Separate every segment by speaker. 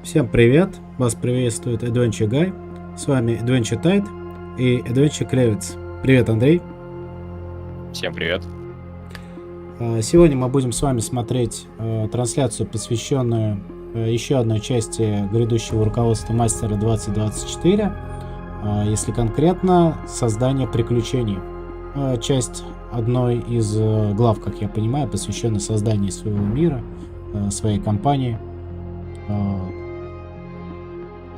Speaker 1: Всем привет! Вас приветствует Adventure Guy. С вами Adventure Tide и Adventure Klevets. Привет, Андрей!
Speaker 2: Всем привет!
Speaker 1: Сегодня мы будем с вами смотреть трансляцию, посвященную еще одной части грядущего руководства Мастера 2024. Если конкретно, создание приключений. Часть одной из глав, как я понимаю, посвящена созданию своего мира, своей компании.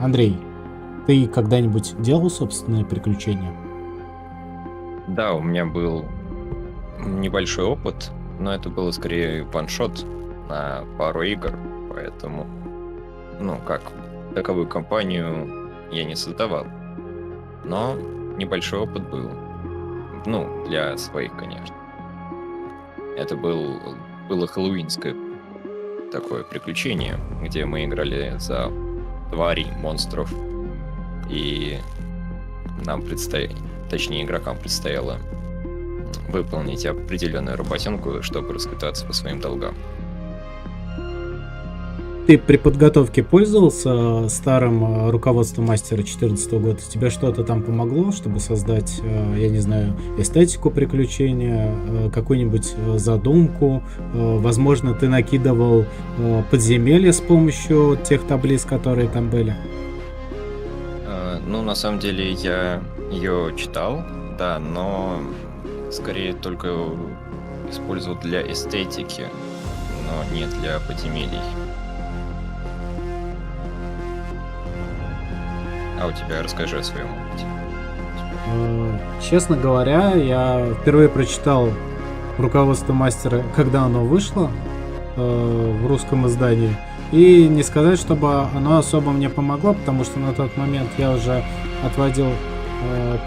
Speaker 1: Андрей, ты когда-нибудь делал собственные приключения?
Speaker 2: Да, у меня был небольшой опыт, но это было скорее ваншот на пару игр, поэтому, как таковую компанию я не создавал. Но небольшой опыт был. Для своих, конечно. Это было хэллоуинское такое приключение, где мы играли за тварей, монстров, и игрокам предстояло выполнить определенную работенку, чтобы расквитаться по своим долгам.
Speaker 1: Ты при подготовке пользовался старым руководством Мастера 2014 года? Тебе что-то там помогло, чтобы создать, я не знаю, эстетику приключения, какую-нибудь задумку? Возможно, ты накидывал подземелья с помощью тех таблиц, которые там были?
Speaker 2: На самом деле я ее читал, да, но скорее только использовал для эстетики, но не для подземелий. А у тебя расскажи о своем опыте.
Speaker 1: Честно говоря, я впервые прочитал руководство Мастера, когда оно вышло в русском издании. И не сказать, чтобы оно особо мне помогло, потому что на тот момент я уже отводил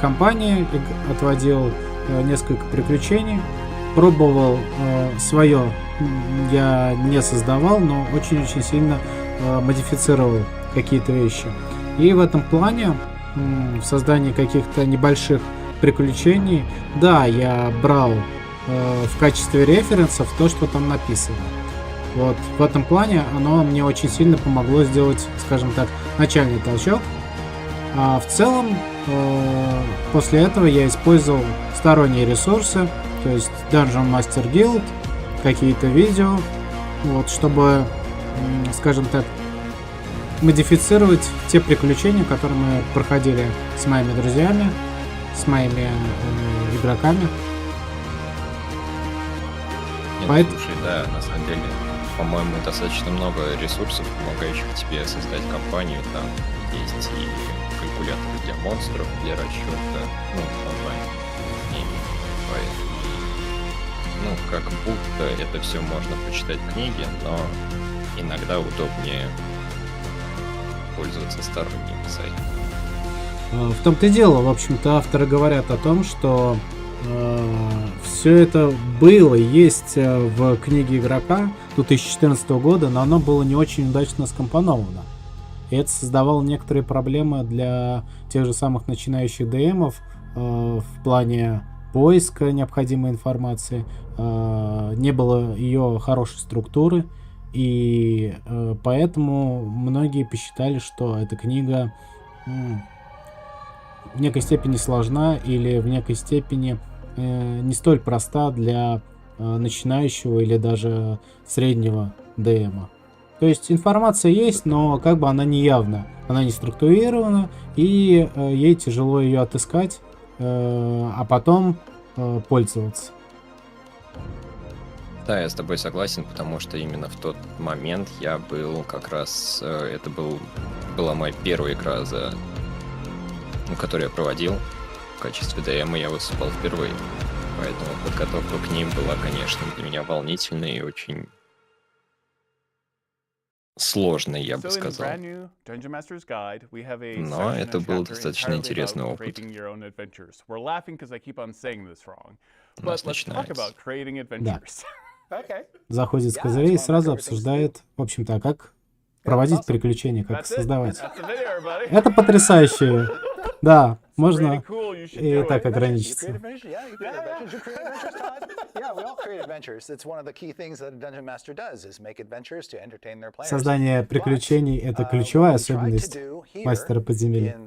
Speaker 1: компании, отводил несколько приключений, пробовал свое, я не создавал, но очень-очень сильно модифицировал какие-то вещи. И в этом плане, в создании каких-то небольших приключений, да, я брал в качестве референсов то, что там написано. Вот в этом плане оно мне очень сильно помогло сделать, скажем так, начальный толчок. А в целом, после этого я использовал сторонние ресурсы, то есть Dungeon Master Guild, какие-то видео, вот, чтобы, скажем так, модифицировать те приключения, которые мы проходили с моими друзьями, с моими игроками.
Speaker 2: Слушай, да, на самом деле, по-моему, достаточно много ресурсов, помогающих тебе создать компанию. Там есть и калькуляторы для монстров, для расчета, онлайн с ними. Поэтому, как будто это все можно почитать в книге, но иногда удобнее пользоваться сторонними сайтами.
Speaker 1: В том-то и дело, в общем-то, авторы говорят о том, что все это было, есть в книге игрока 2014 года, но оно было не очень удачно скомпоновано. И это создавало некоторые проблемы для тех же самых начинающих ДМов в плане поиска необходимой информации. Не было ее хорошей структуры. И поэтому многие посчитали, что эта книга в некой степени сложна или в некой степени не столь проста для начинающего или даже среднего ДМа. То есть информация есть, но как бы она не явна, она не структурирована, и ей тяжело ее отыскать, а потом пользоваться.
Speaker 2: Да, я с тобой согласен, потому что именно в тот момент я был как раз... Это была моя первая игра, которую я проводил в качестве ДМа, я выступал впервые. Поэтому подготовка к ним была, конечно, для меня волнительной и очень сложной, я бы сказал. Но это был достаточно интересный опыт. У нас начинается.
Speaker 1: Да. Заходит с козырей и сразу обсуждает, в общем-то, как проводить приключения, как создавать. Это потрясающе. Да, можно и так ограничиться. Создание приключений — это ключевая особенность мастера подземелья.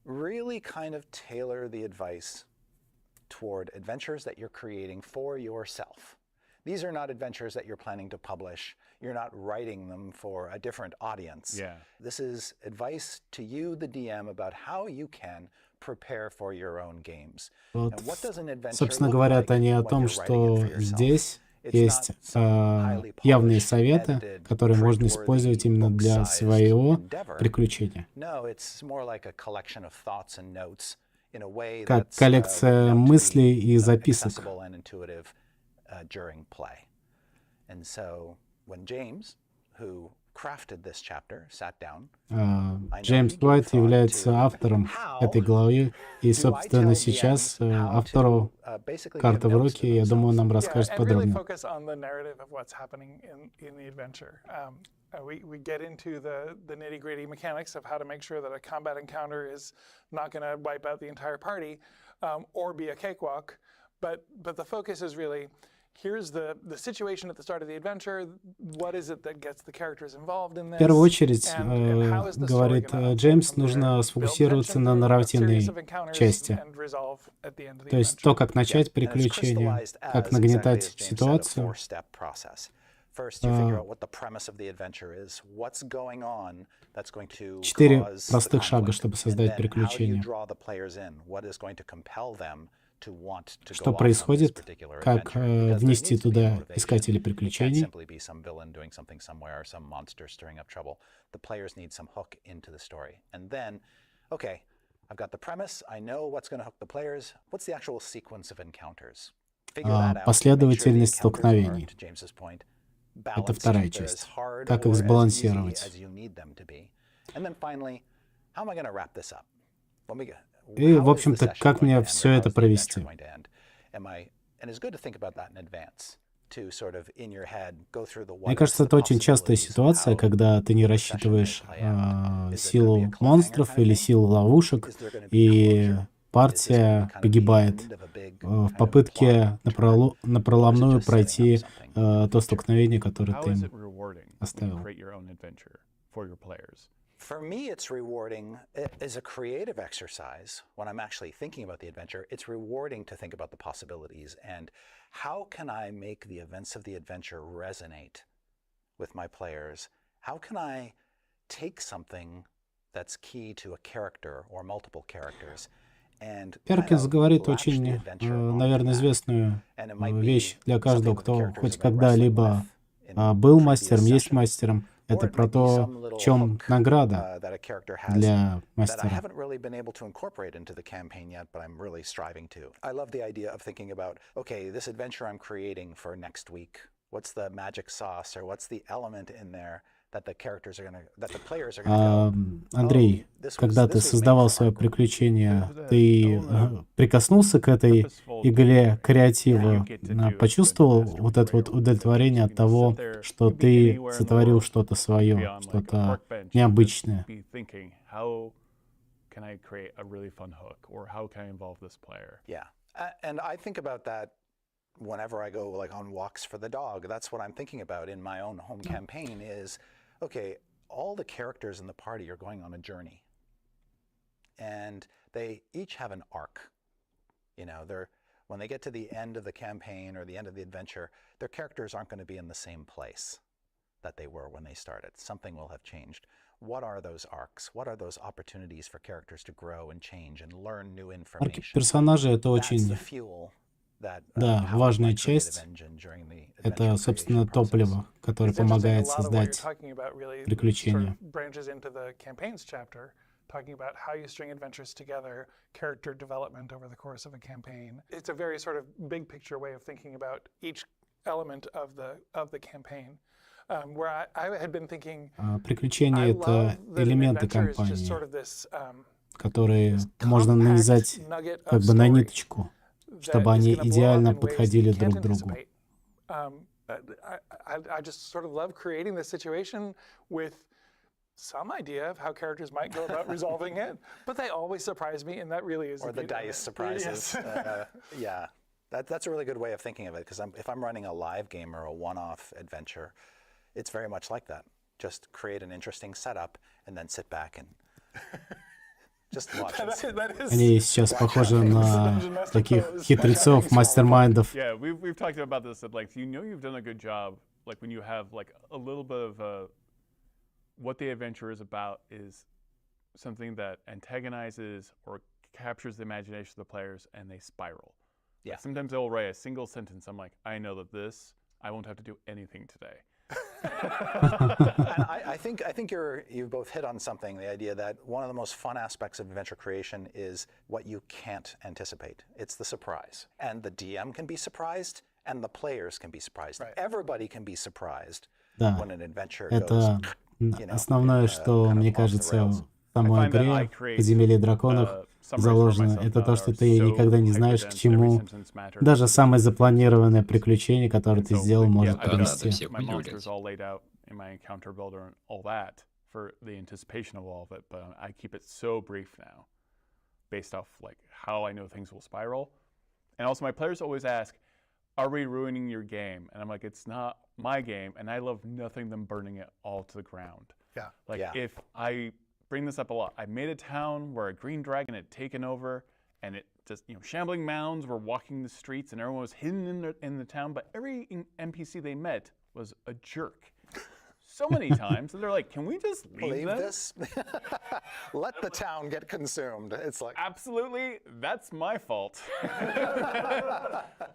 Speaker 3: Really kind of tailor the advice toward adventures that you're creating for yourself. These are not adventures that you're planning to publish. You're not writing them for a different audience.
Speaker 4: Yeah.
Speaker 3: This is advice to you, the DM, about how you can prepare for your own games.
Speaker 1: Вот,
Speaker 3: And what does an adventure
Speaker 1: собственно,
Speaker 3: look
Speaker 1: говорят
Speaker 3: like
Speaker 1: они о
Speaker 3: when
Speaker 1: том,
Speaker 3: you're
Speaker 1: что
Speaker 3: writing it for yourself?
Speaker 1: здесь
Speaker 3: It's
Speaker 1: есть
Speaker 3: not some highly
Speaker 1: явные
Speaker 3: polished,
Speaker 1: советы,
Speaker 3: edited,
Speaker 1: которые можно
Speaker 3: printworthy,
Speaker 1: использовать именно для
Speaker 3: book-sized
Speaker 1: своего
Speaker 3: endeavor.
Speaker 1: приключения.
Speaker 3: No, it's more like a collection of thoughts and notes in a way
Speaker 1: Как
Speaker 3: that's
Speaker 1: коллекция
Speaker 3: meant to be
Speaker 1: мыслей и записок.
Speaker 3: accessible and intuitive during play. And so when James, who crafted this chapter, sat down,
Speaker 1: Джеймс Уайт является автором этой главы, и, собственно, сейчас автору карты в руки, я думаю, нам расскажет подробно.
Speaker 5: We get into the nitty-gritty mechanics of how to make sure that a combat encounter is not going to wipe out the entire party or be a cakewalk, but the focus is really, here's the situation at the start of the adventure, what is it that gets the characters involved in this,
Speaker 1: В первую очередь,
Speaker 5: and how is the story
Speaker 1: говорит
Speaker 5: gonna
Speaker 1: Джеймс,
Speaker 5: unfold from
Speaker 1: нужно
Speaker 5: there?
Speaker 1: сфокусироваться
Speaker 5: Build
Speaker 1: на
Speaker 5: tension through a
Speaker 1: нарративной
Speaker 5: series of encounters
Speaker 1: части.
Speaker 5: and resolve at the end of the
Speaker 1: То есть
Speaker 5: adventure.
Speaker 1: то, как начать
Speaker 3: And it's
Speaker 1: приключение,
Speaker 3: crystallized
Speaker 1: как
Speaker 3: as,
Speaker 1: нагнетать
Speaker 3: exactly as James said, a
Speaker 1: ситуацию.
Speaker 3: four-step process. First, you figure out what the premise of the adventure is, what's going on that's going to
Speaker 1: Четыре
Speaker 3: cause the
Speaker 1: простых шага,
Speaker 3: conflict,
Speaker 1: чтобы
Speaker 3: and
Speaker 1: создать
Speaker 3: then how do you
Speaker 1: приключение.
Speaker 3: draw the players in, what is going to compel them to want to
Speaker 1: Что
Speaker 3: go off on this
Speaker 1: происходит,
Speaker 3: particular
Speaker 1: как
Speaker 3: adventure, because there
Speaker 1: внести
Speaker 3: needs to be a
Speaker 1: туда
Speaker 3: motivation.
Speaker 1: искателей
Speaker 3: It can't
Speaker 1: приключений.
Speaker 3: simply be some villain doing something somewhere or some monster stirring up trouble. The players need some hook into the story. And then, okay, I've got the premise, I know what's going to hook the players. What's the actual sequence of encounters? Figure that out. Make sure the
Speaker 1: Последовательность
Speaker 3: encounters are,
Speaker 1: столкновений.
Speaker 3: to James's point,
Speaker 1: Это
Speaker 3: balanced.
Speaker 1: вторая
Speaker 3: They're as
Speaker 1: часть.
Speaker 3: hard
Speaker 1: Как
Speaker 3: or
Speaker 1: их
Speaker 3: as easy
Speaker 1: сбалансировать.
Speaker 3: as you need them to be. And then finally, how am I going to wrap this up?
Speaker 1: И, в общем-то, как мне все это провести? Мне кажется, это очень частая ситуация, когда ты не рассчитываешь силу монстров или силу ловушек, и партия погибает в попытке на проломную пройти то столкновение, которое ты им оставил.
Speaker 3: For me, it's rewarding as a creative exercise. When I'm actually thinking about the adventure, it's rewarding to think about the possibilities and how can I make the events of the adventure resonate with my players? How can I take something that's key to a character or multiple characters and
Speaker 1: Перкинс говорит очень, наверное, известную вещь для каждого, кто хоть когда-либо был мастером, есть мастером. Это про то, в чем награда для мастера. Андрей, когда ты создавал свое приключение, ты прикоснулся к этой игле креатива, почувствовал вот это вот удовлетворение от того, что ты сотворил что-то свое, что-то необычное?
Speaker 3: Whenever I go like on walks for the dog, that's what I'm thinking about in my own home campaign is, okay, all the characters in the party are going on a journey. And they each have an arc. You know, when they get to the end of the campaign or the end of the adventure, their characters aren't going to be in the same place that they were when they started. Something will have changed. What are those arcs? What are those opportunities for characters to grow and change and learn new information?
Speaker 1: Арки персонажей — это очень... Да, важная часть — это, собственно, топливо, которое помогает создать приключения.
Speaker 5: Talking about how you string adventures together, character development over the course of a campaign. It's a very sort of big picture way of thinking about each element of the campaign. Where I had been thinking,
Speaker 1: приключения — это элементы кампании, которые можно нанизать как бы на ниточку, чтобы они идеально подходили друг к другу.
Speaker 5: I just sort of love creating this situation with some idea of how characters might go about resolving it, but they always surprise me, and that really is
Speaker 3: Or the dice surprises.
Speaker 5: Yes.
Speaker 3: Yeah, that's a really good way of thinking of it, because if I'm running a live game or a one-off adventure, it's very much like that. Just create an interesting setup and then sit back and just watch it.
Speaker 1: Они сейчас похожи на таких хитрецов, мастер-майндов.
Speaker 4: Yeah, we've talked about this at length. You know you've done a good job, like when you have like a little bit of what the adventure is about is something that antagonizes or captures the imagination of the players, and they spiral.
Speaker 3: Yeah.
Speaker 4: Like sometimes they'll write a single sentence. I'm like, I know that I won't have to do anything today.
Speaker 3: And I think you both hit on something, the idea that one of the most fun aspects of adventure creation is what you can't anticipate. It's the surprise. And the DM can be surprised, and the players can be surprised.
Speaker 5: Right.
Speaker 3: Everybody can be surprised
Speaker 1: Да,
Speaker 3: when an adventure
Speaker 1: это
Speaker 3: goes,
Speaker 1: основное, что,
Speaker 3: kind of
Speaker 1: мне
Speaker 3: off the
Speaker 1: кажется,
Speaker 3: rails.
Speaker 1: в самой игре, в «Подземелье драконов» заложено. Это то, что ты никогда не знаешь, к чему даже самое запланированное приключение, которое ты сделал, может привести.
Speaker 2: всех удивлять.
Speaker 4: In my encounter builder and all that for the anticipation of all of it, but I keep it so brief now based off like how I know things will spiral. And also my players always ask, are we ruining your game? And I'm like, it's not my game, and I love nothing than burning it all to the ground.
Speaker 5: Yeah.
Speaker 4: Like
Speaker 3: Yeah.
Speaker 4: if I bring this up a lot, I made a town where a green dragon had taken over, and it just, shambling mounds were walking the streets, and everyone was hidden in the town, but every NPC they met was a jerk. So many times, and they're like, can we just leave them?
Speaker 3: this? Let the town get consumed. It's like,
Speaker 4: Absolutely, that's my fault.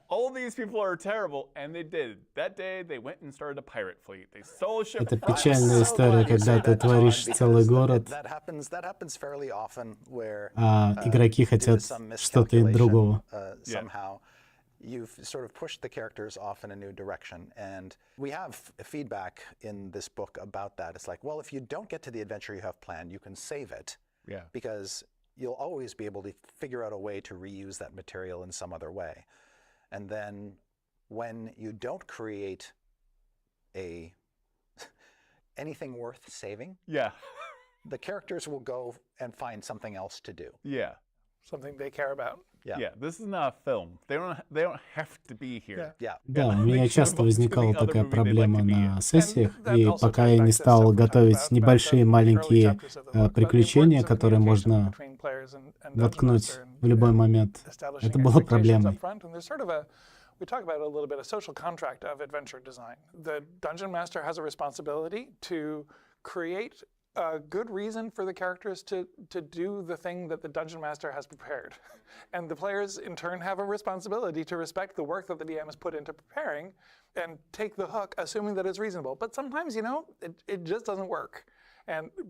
Speaker 4: All these people are terrible, and they did. That day, they went and started a pirate fleet. They stole a ship.
Speaker 1: Это
Speaker 4: from-
Speaker 1: печальная история, когда ты творишь целый город,
Speaker 3: that happens fairly often where
Speaker 1: а игроки
Speaker 3: due to
Speaker 1: хотят
Speaker 3: some
Speaker 1: что-то
Speaker 3: miscalculation,
Speaker 1: другого.
Speaker 3: somehow you've sort of pushed the characters off in a new direction. And we have feedback in this book about that. It's like, well, if you don't get to the adventure you have planned, you can save it,
Speaker 4: Yeah.
Speaker 3: because you'll always be able to figure out a way to reuse that material in some other way. And then when you don't create anything worth saving,
Speaker 4: Yeah.
Speaker 3: the characters will go and find something else to do.
Speaker 4: Yeah.
Speaker 5: Something they care about.
Speaker 4: Yeah. This is not a film. They don't have to be here.
Speaker 3: Yeah.
Speaker 1: Да, у меня часто возникала такая проблема на сессиях,
Speaker 5: And
Speaker 1: и
Speaker 5: that also
Speaker 1: пока
Speaker 5: ties
Speaker 1: я
Speaker 5: back
Speaker 1: не
Speaker 5: to
Speaker 1: стал
Speaker 5: stuff we talked
Speaker 1: готовить
Speaker 5: about
Speaker 1: небольшие
Speaker 5: the early
Speaker 1: маленькие
Speaker 5: chapters of the book, but the
Speaker 1: приключения,
Speaker 5: importance of
Speaker 1: которые
Speaker 5: communication
Speaker 1: можно
Speaker 5: between players and Dungeon
Speaker 1: воткнуть
Speaker 5: Master and-
Speaker 1: в любой
Speaker 5: and
Speaker 1: момент.
Speaker 5: establishing
Speaker 1: Это было
Speaker 5: expectations
Speaker 1: проблемой.
Speaker 5: up front, and there's sort of we talk about a little bit of social contract of adventure design. The Dungeon Master has a responsibility to create a good reason for the characters to do the thing that the Dungeon Master has prepared. And the players, in turn, have a responsibility to respect the work that the DM has put into preparing and take the hook, assuming that it's reasonable. But sometimes, it just doesn't work.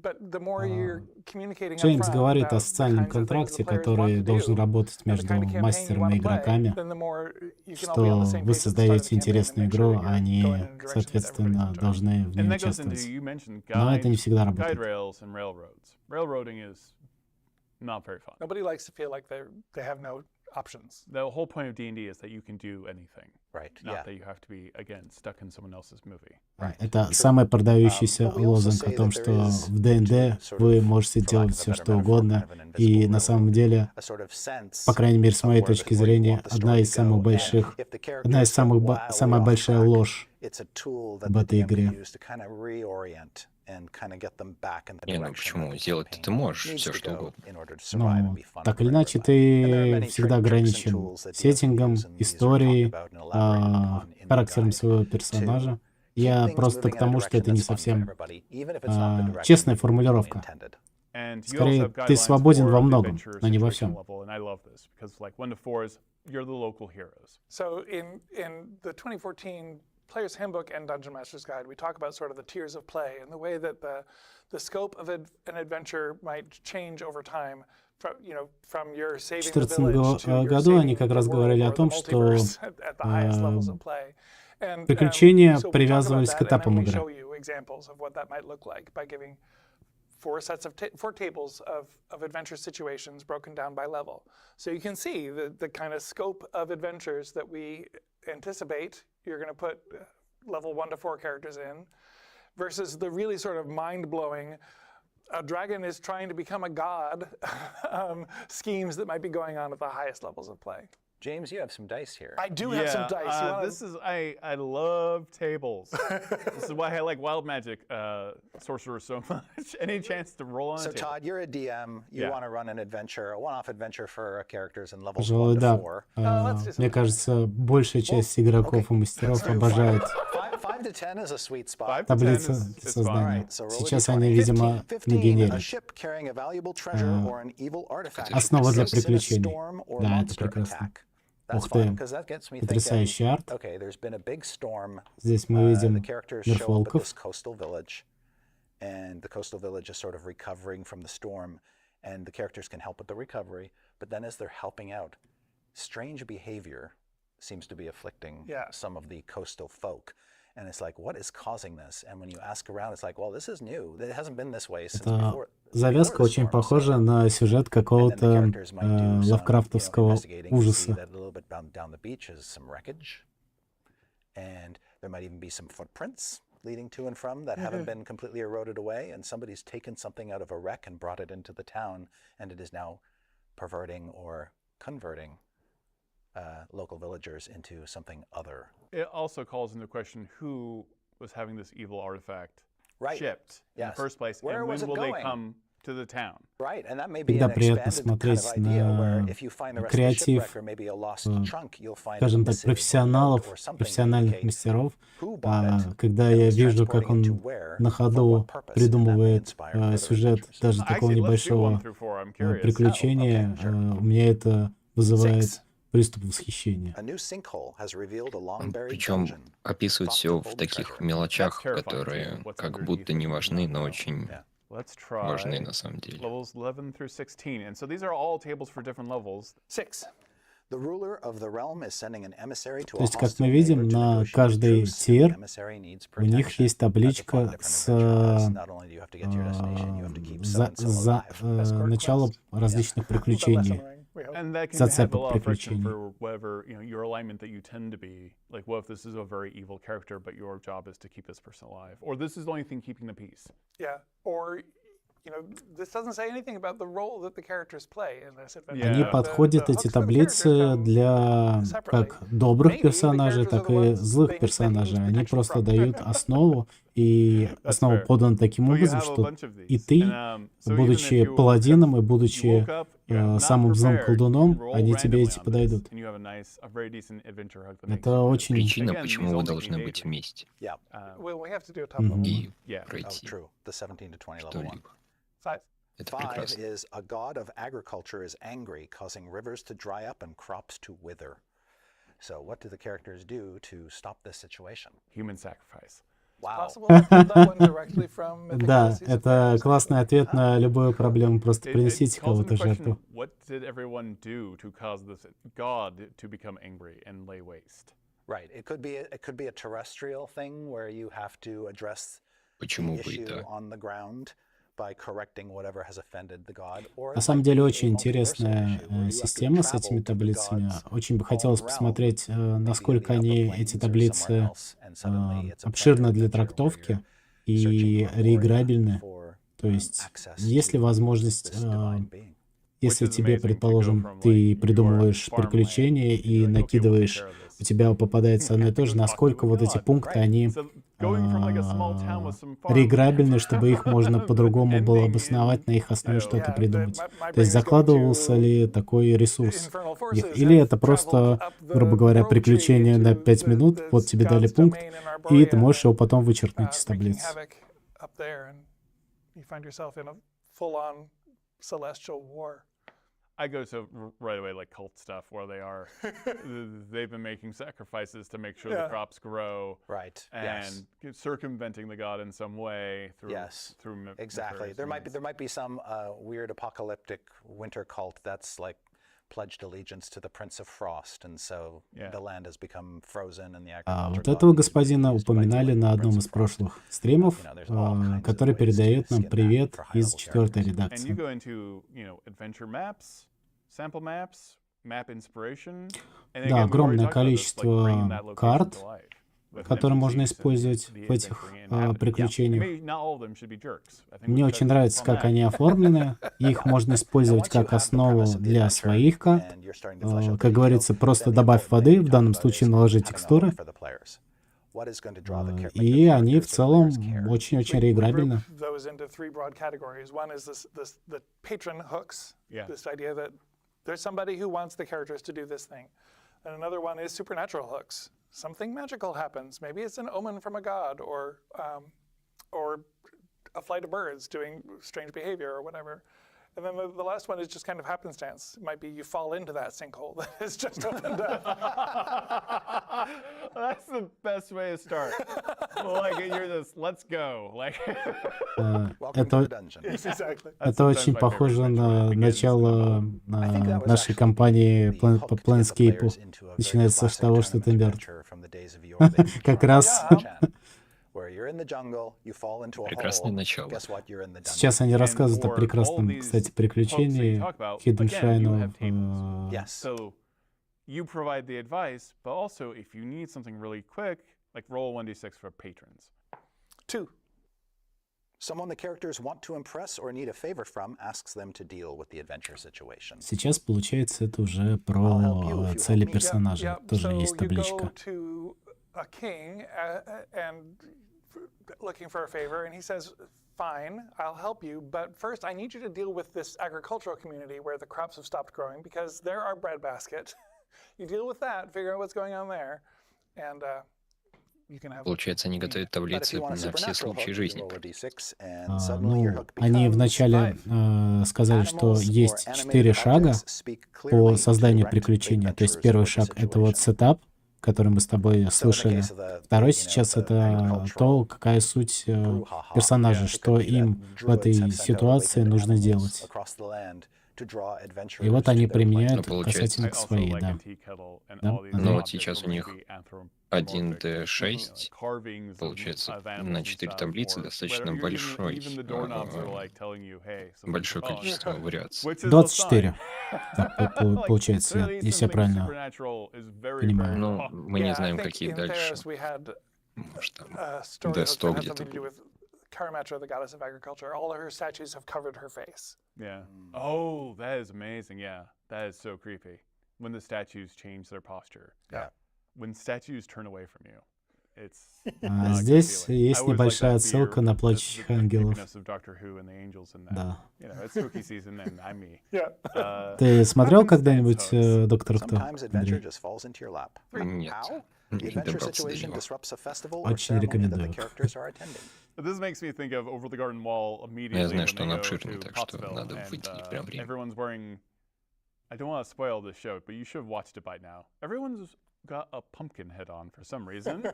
Speaker 5: But the more you're communicating up
Speaker 1: Джеймс
Speaker 5: front
Speaker 1: говорит
Speaker 5: about
Speaker 1: о
Speaker 5: the
Speaker 1: социальном
Speaker 5: kinds of things
Speaker 1: контракте,
Speaker 5: the players
Speaker 1: который
Speaker 5: want to
Speaker 1: должен
Speaker 5: do,
Speaker 1: работать
Speaker 5: and the
Speaker 1: между
Speaker 5: kind of campaign you
Speaker 1: мастером
Speaker 5: wanna
Speaker 1: и
Speaker 5: play,
Speaker 1: игроками,
Speaker 5: then the more you can all be on the
Speaker 1: что
Speaker 5: same
Speaker 1: вы
Speaker 5: page at the start of the
Speaker 1: создаете
Speaker 5: campaign and
Speaker 1: интересную
Speaker 5: make sure
Speaker 1: игру,
Speaker 5: that you're
Speaker 1: а они,
Speaker 5: going in a direction that
Speaker 1: соответственно,
Speaker 5: everybody's enjoying.
Speaker 1: должны в ней
Speaker 4: And that goes into,
Speaker 1: участвовать.
Speaker 4: you mentioned
Speaker 1: Но это не всегда
Speaker 4: guide
Speaker 1: работает.
Speaker 4: rails and railroads. Railroading is not very fun.
Speaker 5: Nobody likes to feel like they have no options.
Speaker 4: The whole point of D&D is that you can do anything.
Speaker 3: Right.
Speaker 4: Not
Speaker 3: Yeah.
Speaker 4: that you have to be, again, stuck in someone else's movie.
Speaker 1: Это самый продающийся
Speaker 3: But we also
Speaker 1: лозунг
Speaker 3: say
Speaker 1: о том,
Speaker 3: that there
Speaker 1: что
Speaker 3: is,
Speaker 1: в ДНД
Speaker 3: sort
Speaker 1: вы
Speaker 3: of,
Speaker 1: можете
Speaker 3: for lack
Speaker 1: делать
Speaker 3: of a
Speaker 1: все,
Speaker 3: better
Speaker 1: что
Speaker 3: metaphor,
Speaker 1: угодно.
Speaker 3: kind of an
Speaker 1: И
Speaker 3: invisible
Speaker 1: на самом
Speaker 3: railroad,
Speaker 1: деле,
Speaker 3: a sort of sense
Speaker 1: по крайней мере, с моей
Speaker 3: of
Speaker 1: точки
Speaker 3: where you
Speaker 1: зрения,
Speaker 3: want the
Speaker 1: одна
Speaker 3: story
Speaker 1: из
Speaker 3: to
Speaker 1: самых
Speaker 3: go.
Speaker 1: больших,
Speaker 3: And if the
Speaker 1: одна из
Speaker 3: characters go
Speaker 1: самая
Speaker 3: wildly off
Speaker 1: большая
Speaker 3: track,
Speaker 1: ложь
Speaker 3: it's a tool that
Speaker 1: в
Speaker 3: the
Speaker 1: этой
Speaker 3: DM
Speaker 1: игре.
Speaker 3: can use to kind of reorient and kind of get them back in the
Speaker 2: Не, ну
Speaker 3: direction
Speaker 2: почему?
Speaker 3: that the
Speaker 2: Сделать-то ты
Speaker 3: campaign
Speaker 2: можешь
Speaker 3: needs
Speaker 2: все
Speaker 3: to
Speaker 2: что
Speaker 3: go
Speaker 2: угодно.
Speaker 3: in order to survive and
Speaker 1: Ну,
Speaker 3: be fun
Speaker 1: так
Speaker 3: for
Speaker 1: или иначе,
Speaker 3: everybody. And there are
Speaker 1: ты
Speaker 3: many
Speaker 1: всегда
Speaker 3: tricks and
Speaker 1: ограничен
Speaker 3: tools that DM can
Speaker 1: сеттингом,
Speaker 3: use, and these are
Speaker 1: историей,
Speaker 3: talked about and elaborated upon in the
Speaker 1: характером
Speaker 3: guide
Speaker 1: своего персонажа.
Speaker 3: keep
Speaker 1: Я
Speaker 3: things
Speaker 1: просто
Speaker 3: moving
Speaker 1: к
Speaker 3: in a
Speaker 1: тому, что
Speaker 3: direction
Speaker 1: это не
Speaker 3: that's fun for
Speaker 1: совсем
Speaker 3: everybody, even if it's not the direction
Speaker 1: честная
Speaker 3: you
Speaker 1: формулировка.
Speaker 3: intended.
Speaker 4: And you
Speaker 1: Скорее,
Speaker 4: also have
Speaker 1: ты
Speaker 4: guidelines
Speaker 1: свободен
Speaker 4: for
Speaker 1: во
Speaker 4: the
Speaker 1: многом,
Speaker 4: adventure
Speaker 1: но не во
Speaker 4: situational
Speaker 1: всем.
Speaker 4: level, and I love this because like 1 to 4 is you're the local heroes.
Speaker 5: So in the 2014 Player's Handbook and Dungeon Master's Guide, we talk about sort of the tiers of play and the way that the scope of an adventure might change over time. From your saving the village to your
Speaker 1: году они
Speaker 5: saving
Speaker 1: как
Speaker 5: the
Speaker 1: раз
Speaker 5: world
Speaker 1: говорили
Speaker 5: or
Speaker 1: о
Speaker 5: the
Speaker 1: том, что
Speaker 5: multiverse at the highest levels of play. And
Speaker 1: приключения
Speaker 5: so we talk about
Speaker 1: привязывались к
Speaker 5: that, and then
Speaker 1: этапам
Speaker 5: we
Speaker 1: игры.
Speaker 5: show you examples of what that might look like by giving four tables of adventure situations broken down by level. So you can see the kind of scope of adventures that we anticipate you're going to put level 1 to 4 characters in versus the really sort of mind-blowing a dragon is trying to become a god schemes that might be going on at the highest levels of play.
Speaker 3: James, you have some dice here.
Speaker 5: I do have some dice. You wanna...
Speaker 4: This is I love tables. This is why I like Wild Magic Sorcerer so much. Any chance to roll on
Speaker 3: So
Speaker 4: a table.
Speaker 3: Todd, you're a DM. You want to run an adventure, a one-off adventure for characters in levels
Speaker 1: Пожалуй,
Speaker 3: 1
Speaker 1: да.
Speaker 3: to 4.
Speaker 1: Мне кажется, большая часть игроков и мастеров обожает
Speaker 3: 5 to 10 is a sweet spot.
Speaker 1: таблицу создания. Сейчас они, видимо, нагенерят. Основа для приключений. Да, это прекрасно. Ух ты, потрясающий арт. Здесь мы видим мирфолков.
Speaker 3: And the coastal village is sort of recovering from the storm, and the characters can help with the recovery. But then as they're helping out, strange behavior seems to be afflicting some of the coastal folk. And it's like, what is causing this? And when you ask around, it's like, well, this is new. It hasn't been this way since before.
Speaker 1: Завязка очень похожа на сюжет какого-то лавкрафтовского ужаса.
Speaker 3: And there might even be some footprints leading to and from that haven't been completely eroded away, and somebody's taken something out of a wreck and brought it into the town, and it is now perverting or converting local villagers into something other.
Speaker 4: It also calls into question who was having this evil artifact shipped in the first place, and when will they come to the town?
Speaker 3: Right, and that may be
Speaker 1: Всегда
Speaker 3: an
Speaker 1: приятно
Speaker 3: expanded kind of
Speaker 1: смотреть
Speaker 3: idea where
Speaker 1: на
Speaker 3: if you find the rest of the
Speaker 1: креатив,
Speaker 3: shipwreck or maybe a lost chunk, you'll find
Speaker 1: скажем так,
Speaker 3: missing
Speaker 1: профессионалов,
Speaker 3: or something
Speaker 1: профессиональных
Speaker 3: indicate
Speaker 1: мастеров.
Speaker 3: who bought it,
Speaker 1: Когда
Speaker 3: and
Speaker 1: я
Speaker 3: who's
Speaker 1: вижу, как
Speaker 3: transporting it to
Speaker 1: он
Speaker 3: where,
Speaker 1: на
Speaker 3: for
Speaker 1: ходу
Speaker 3: what purpose, and that may
Speaker 1: придумывает
Speaker 3: inspire further
Speaker 1: сюжет
Speaker 3: adventures.
Speaker 1: даже такого
Speaker 4: Actually, let's do
Speaker 1: небольшого
Speaker 4: 1 through 4. I'm curious.
Speaker 1: приключения,
Speaker 3: Okay, sure.
Speaker 1: у меня это вызывает
Speaker 3: Six.
Speaker 1: приступ восхищения.
Speaker 3: A new sinkhole has revealed a long-buried
Speaker 2: Причем
Speaker 3: dungeon.
Speaker 2: описывать все в таких мелочах,
Speaker 4: That's terrifying,
Speaker 2: которые
Speaker 4: too. What's
Speaker 2: как
Speaker 4: underneath
Speaker 2: будто
Speaker 4: it,
Speaker 2: не
Speaker 4: you
Speaker 2: важны,
Speaker 4: don't
Speaker 2: но
Speaker 4: know.
Speaker 2: очень
Speaker 4: Let's try
Speaker 2: важны на самом деле.
Speaker 4: levels 11 through 16. And so these are all tables for different levels.
Speaker 5: 6.
Speaker 3: The ruler of the realm is sending an emissary to
Speaker 1: То
Speaker 3: a
Speaker 1: есть, как
Speaker 3: hostile
Speaker 1: мы видим,
Speaker 3: neighbor to
Speaker 1: на
Speaker 3: negotiate
Speaker 1: каждый
Speaker 3: truce, and the
Speaker 1: тир
Speaker 3: emissary needs
Speaker 1: у них
Speaker 3: protection.
Speaker 1: есть
Speaker 3: As a part
Speaker 1: табличка
Speaker 3: of an
Speaker 1: с
Speaker 3: adventure has, not only do you have to get to your destination, you have to keep so and so alive.
Speaker 1: началом различных приключений.
Speaker 4: And that can have a
Speaker 1: Зацепок
Speaker 4: lot of friction
Speaker 1: приключений.
Speaker 4: for whatever, your alignment that you tend to be. Like, what if this is a very evil character, but your job is to keep this person alive? Or this is the only thing keeping the peace.
Speaker 5: Yeah, or this doesn't say anything about the role that the characters play in this adventure.
Speaker 4: Yeah.
Speaker 1: Они
Speaker 4: The
Speaker 1: подходят, эти таблицы, для как добрых персонажей, так и злых персонажей. Они просто дают основу, и основа подана таким образом, что и ты, будучи паладином и будучи самым злым колдуном, они тебе эти подойдут. Это очень...
Speaker 2: Причина, почему вы должны быть вместе
Speaker 3: Yeah.
Speaker 5: Well, we have to do a top level.
Speaker 2: и
Speaker 3: Oh,
Speaker 2: пройти
Speaker 3: true. The 17 to 20 level one.
Speaker 2: что-либо.
Speaker 5: 5.
Speaker 2: Это
Speaker 3: 5
Speaker 2: прекрасно.
Speaker 3: is a god of agriculture is angry, causing rivers to dry up and crops to wither. So what do the characters do to stop this situation?
Speaker 4: Human sacrifice.
Speaker 3: Wow.
Speaker 5: Possible to pull that one directly from
Speaker 1: Да,
Speaker 5: Mythic
Speaker 1: это
Speaker 5: Odyssey.
Speaker 1: классный ответ на любую проблему. Просто
Speaker 4: It
Speaker 1: принесите
Speaker 4: calls into
Speaker 1: кого-то в
Speaker 4: question,
Speaker 1: жертву.
Speaker 4: what did everyone do to cause this god to become angry and lay waste?
Speaker 3: Right. It could be a terrestrial thing where you have to address
Speaker 2: Почему
Speaker 3: the
Speaker 2: бы и
Speaker 3: issue
Speaker 2: да.
Speaker 3: on the ground by correcting whatever has offended the god. Or it
Speaker 1: На самом
Speaker 3: might
Speaker 1: деле
Speaker 3: be a
Speaker 1: очень
Speaker 3: multiversal
Speaker 1: интересная
Speaker 3: issue where you have to
Speaker 1: система с
Speaker 3: travel
Speaker 1: этими
Speaker 3: to the
Speaker 1: таблицами.
Speaker 3: gods
Speaker 1: Очень бы
Speaker 3: all
Speaker 1: хотелось
Speaker 3: realm,
Speaker 1: посмотреть,
Speaker 3: maybe
Speaker 1: насколько
Speaker 3: in the
Speaker 1: они,
Speaker 3: upper
Speaker 1: эти
Speaker 3: planes or
Speaker 1: таблицы,
Speaker 3: somewhere else, and suddenly it's a
Speaker 1: обширны
Speaker 3: planar
Speaker 1: для
Speaker 3: adventure where
Speaker 1: трактовки
Speaker 3: you're
Speaker 1: и
Speaker 3: searching for
Speaker 1: реиграбельны.
Speaker 3: for,
Speaker 1: То есть,
Speaker 3: access
Speaker 1: есть ли
Speaker 3: to
Speaker 1: возможность,
Speaker 3: this divine being.
Speaker 1: если
Speaker 4: Which is
Speaker 1: тебе,
Speaker 4: amazing to go
Speaker 1: предположим,
Speaker 4: from,
Speaker 1: ты
Speaker 4: like,
Speaker 1: придумываешь
Speaker 4: your farmland
Speaker 1: приключения
Speaker 4: to
Speaker 1: и
Speaker 4: like, okay, we'll take
Speaker 1: накидываешь,
Speaker 4: care of this.
Speaker 1: у тебя попадается одно и то же,
Speaker 4: Go talk to
Speaker 1: насколько
Speaker 4: a
Speaker 1: вот эти
Speaker 4: god.
Speaker 1: пункты, они
Speaker 4: So going from like a small town with some farm
Speaker 1: реиграбельны, чтобы их можно по-другому было
Speaker 4: ending
Speaker 1: обосновать,
Speaker 4: in,
Speaker 1: на их основе что-то
Speaker 5: Yeah,
Speaker 1: придумать.
Speaker 5: my
Speaker 1: То есть
Speaker 5: brain is going
Speaker 1: закладывался
Speaker 5: to
Speaker 1: ли такой ресурс
Speaker 5: Infernal
Speaker 1: в них?
Speaker 5: forces
Speaker 1: Или
Speaker 5: have
Speaker 1: это
Speaker 5: traveled
Speaker 1: просто,
Speaker 5: up the
Speaker 1: грубо говоря,
Speaker 5: grove tree
Speaker 1: приключение на
Speaker 5: to
Speaker 1: 5
Speaker 5: the-
Speaker 1: минут,
Speaker 5: the
Speaker 1: вот тебе дали
Speaker 5: god's
Speaker 1: пункт,
Speaker 5: domain in
Speaker 1: и ты
Speaker 5: Arborea
Speaker 1: можешь его
Speaker 5: and,
Speaker 1: потом вычеркнуть из
Speaker 5: wreaking
Speaker 1: таблицы.
Speaker 5: havoc up there, and you find yourself in a full-on celestial war.
Speaker 4: I go to right away like cult stuff where they've been making sacrifices to make sure the crops grow
Speaker 3: Right.
Speaker 4: and circumventing the god in some way through
Speaker 3: Yes.
Speaker 4: through
Speaker 3: Exactly.
Speaker 4: nefarious
Speaker 3: There might be
Speaker 4: means.
Speaker 3: some weird apocalyptic winter cult that's like pledged allegiance to the Prince of Frost, and so the land has become frozen, and the agriculture.
Speaker 1: Вот этого господина упоминали на одном из прошлых стримов, который передает нам привет из 4-й
Speaker 4: And you
Speaker 1: редакции.
Speaker 4: go into, adventure maps, sample maps, map inspiration. And
Speaker 1: Да,
Speaker 4: again, we've already
Speaker 1: огромное
Speaker 4: talked about this, like, bringing that
Speaker 1: количество
Speaker 4: location
Speaker 1: карт,
Speaker 4: to life.
Speaker 1: которые можно использовать в этих приключениях. Мне очень нравится, как они оформлены. Их можно использовать как основу для своих карт. Как говорится, просто добавь воды, в данном случае наложи текстуры. И они в целом очень-очень реиграбельны.
Speaker 5: There's somebody who wants the characters to do this thing. And another one is supernatural hooks. Something magical happens. Maybe it's an omen from a god, or a flight of birds doing strange behavior or whatever. And then the last one is just kind of happenstance. It might be you fall into that sinkhole that is just opened up.
Speaker 4: That's the best way to start. Like you're just, let's go. Like.
Speaker 1: Это очень похоже на начало нашей кампании по Planescape. Начинается с того, что ты мертв. Как раз.
Speaker 2: Прекрасное начало.
Speaker 1: Сейчас они рассказывают о прекрасном, кстати, приключении Hidden Shrine.
Speaker 4: So you provide the advice, but also if you need something really quick, like roll 1d6 for patrons.
Speaker 5: 2.
Speaker 3: Someone the characters want to impress or need a favor from asks them to deal with the adventure situation.
Speaker 1: Сейчас, получается, это уже про цели персонажа. Тоже есть табличка.
Speaker 5: A king and looking for a favor, and he says, fine, I'll help you, but first I need you to deal with this agricultural community where the crops have stopped growing because they're our breadbasket. You deal with that, figure out what's going on there, and you can have...
Speaker 2: Получается, они готовят таблицы на все случаи жизни.
Speaker 1: Ну, они вначале сказали, что есть 4 шага по созданию приключения. То есть первый шаг — это вот сетап, который мы с тобой слышали. Второй сейчас — это то, какая суть персонажа, что им в этой ситуации нужно делать. И вот они применяют касательно к своей, да.
Speaker 2: Ну вот сейчас у них 1D6, получается, на 4 таблицы достаточно большое количество вариаций.
Speaker 1: 24, получается, если я правильно понимаю.
Speaker 2: Ну, мы не знаем, какие дальше. Может, там D100 где-то будет.
Speaker 5: Karamatra, the goddess of agriculture, all of her statues have covered her face.
Speaker 4: Yeah. Oh, that is amazing. Yeah, that is so creepy. When the statues change their posture.
Speaker 5: Yeah.
Speaker 4: When statues turn away from you, it's.
Speaker 1: Здесь есть небольшая отсылка на плачущих ангелов. Да. Ты смотрел когда-нибудь «Доктор Кто»?
Speaker 2: Нет.
Speaker 1: Очень рекомендую.
Speaker 4: This makes me think of Over the Garden Wall immediately.
Speaker 2: Я знаю, что он обширный, так что надо выделить прям время.
Speaker 4: Everyone's wearing. I don't want to spoil this show, but you should have watched it by now. Everyone's got a pumpkin head on for some reason.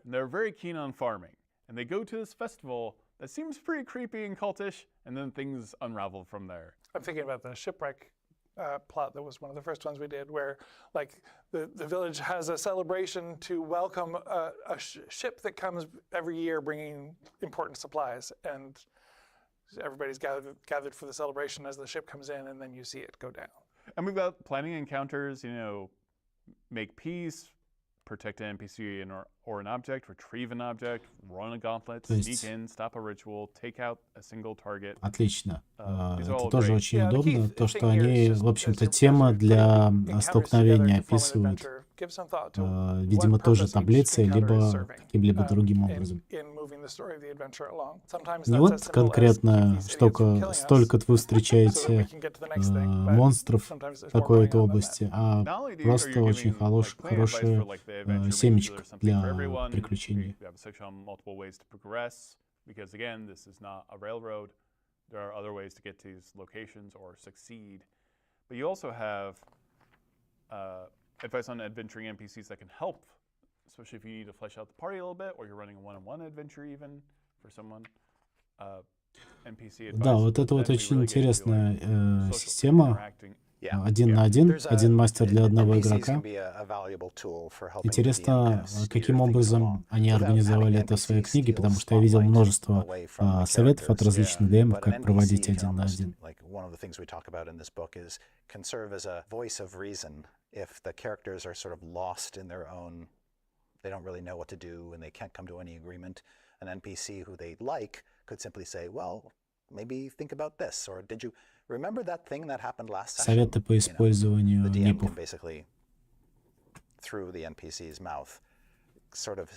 Speaker 4: They're very keen on farming, and they go to this festival that seems pretty creepy and cultish, and then things unravel from there.
Speaker 5: I'm thinking about the shipwreck plot that was one of the first ones we did, where like the village has a celebration to welcome a ship that comes every year bringing important supplies, and everybody's gathered for the celebration as the ship comes in, and then you see it go down.
Speaker 4: And we've got planning encounters, you know, make peace, protect an NPC or an object, retrieve an object, run a gauntlet, sneak in, stop a ritual, take out a single target.
Speaker 1: Отлично. Это тоже очень удобно. То, что они, в общем-то, тема для столкновения описывают. Видимо, тоже таблицей, либо каким-либо другим образом. Не вот конкретно, столько-то вы встречаете монстров в такой-то области, а просто очень хорошее семечко для приключений.
Speaker 4: Advice on adventuring NPCs that can help, especially if you need to flesh out the party a little bit, or you're running a one-on-one adventure even for someone. NPC advice. Да, вот это вот очень интересная система. 1 на 1, один мастер для одного игрока. Интересно, каким образом они организовали это в своей книге, потому что я видел множество советов от различных DM, как проводить 1 на 1.
Speaker 3: If the characters are sort of lost in their own they don't really know what to do and they can't come to any agreement, an NPC who they like could simply say, well, maybe think about this, or did you remember that thing that happened last session?
Speaker 1: Советы по использованию
Speaker 3: The DM
Speaker 1: нипов.
Speaker 3: can basically, through the NPC's mouth, sort of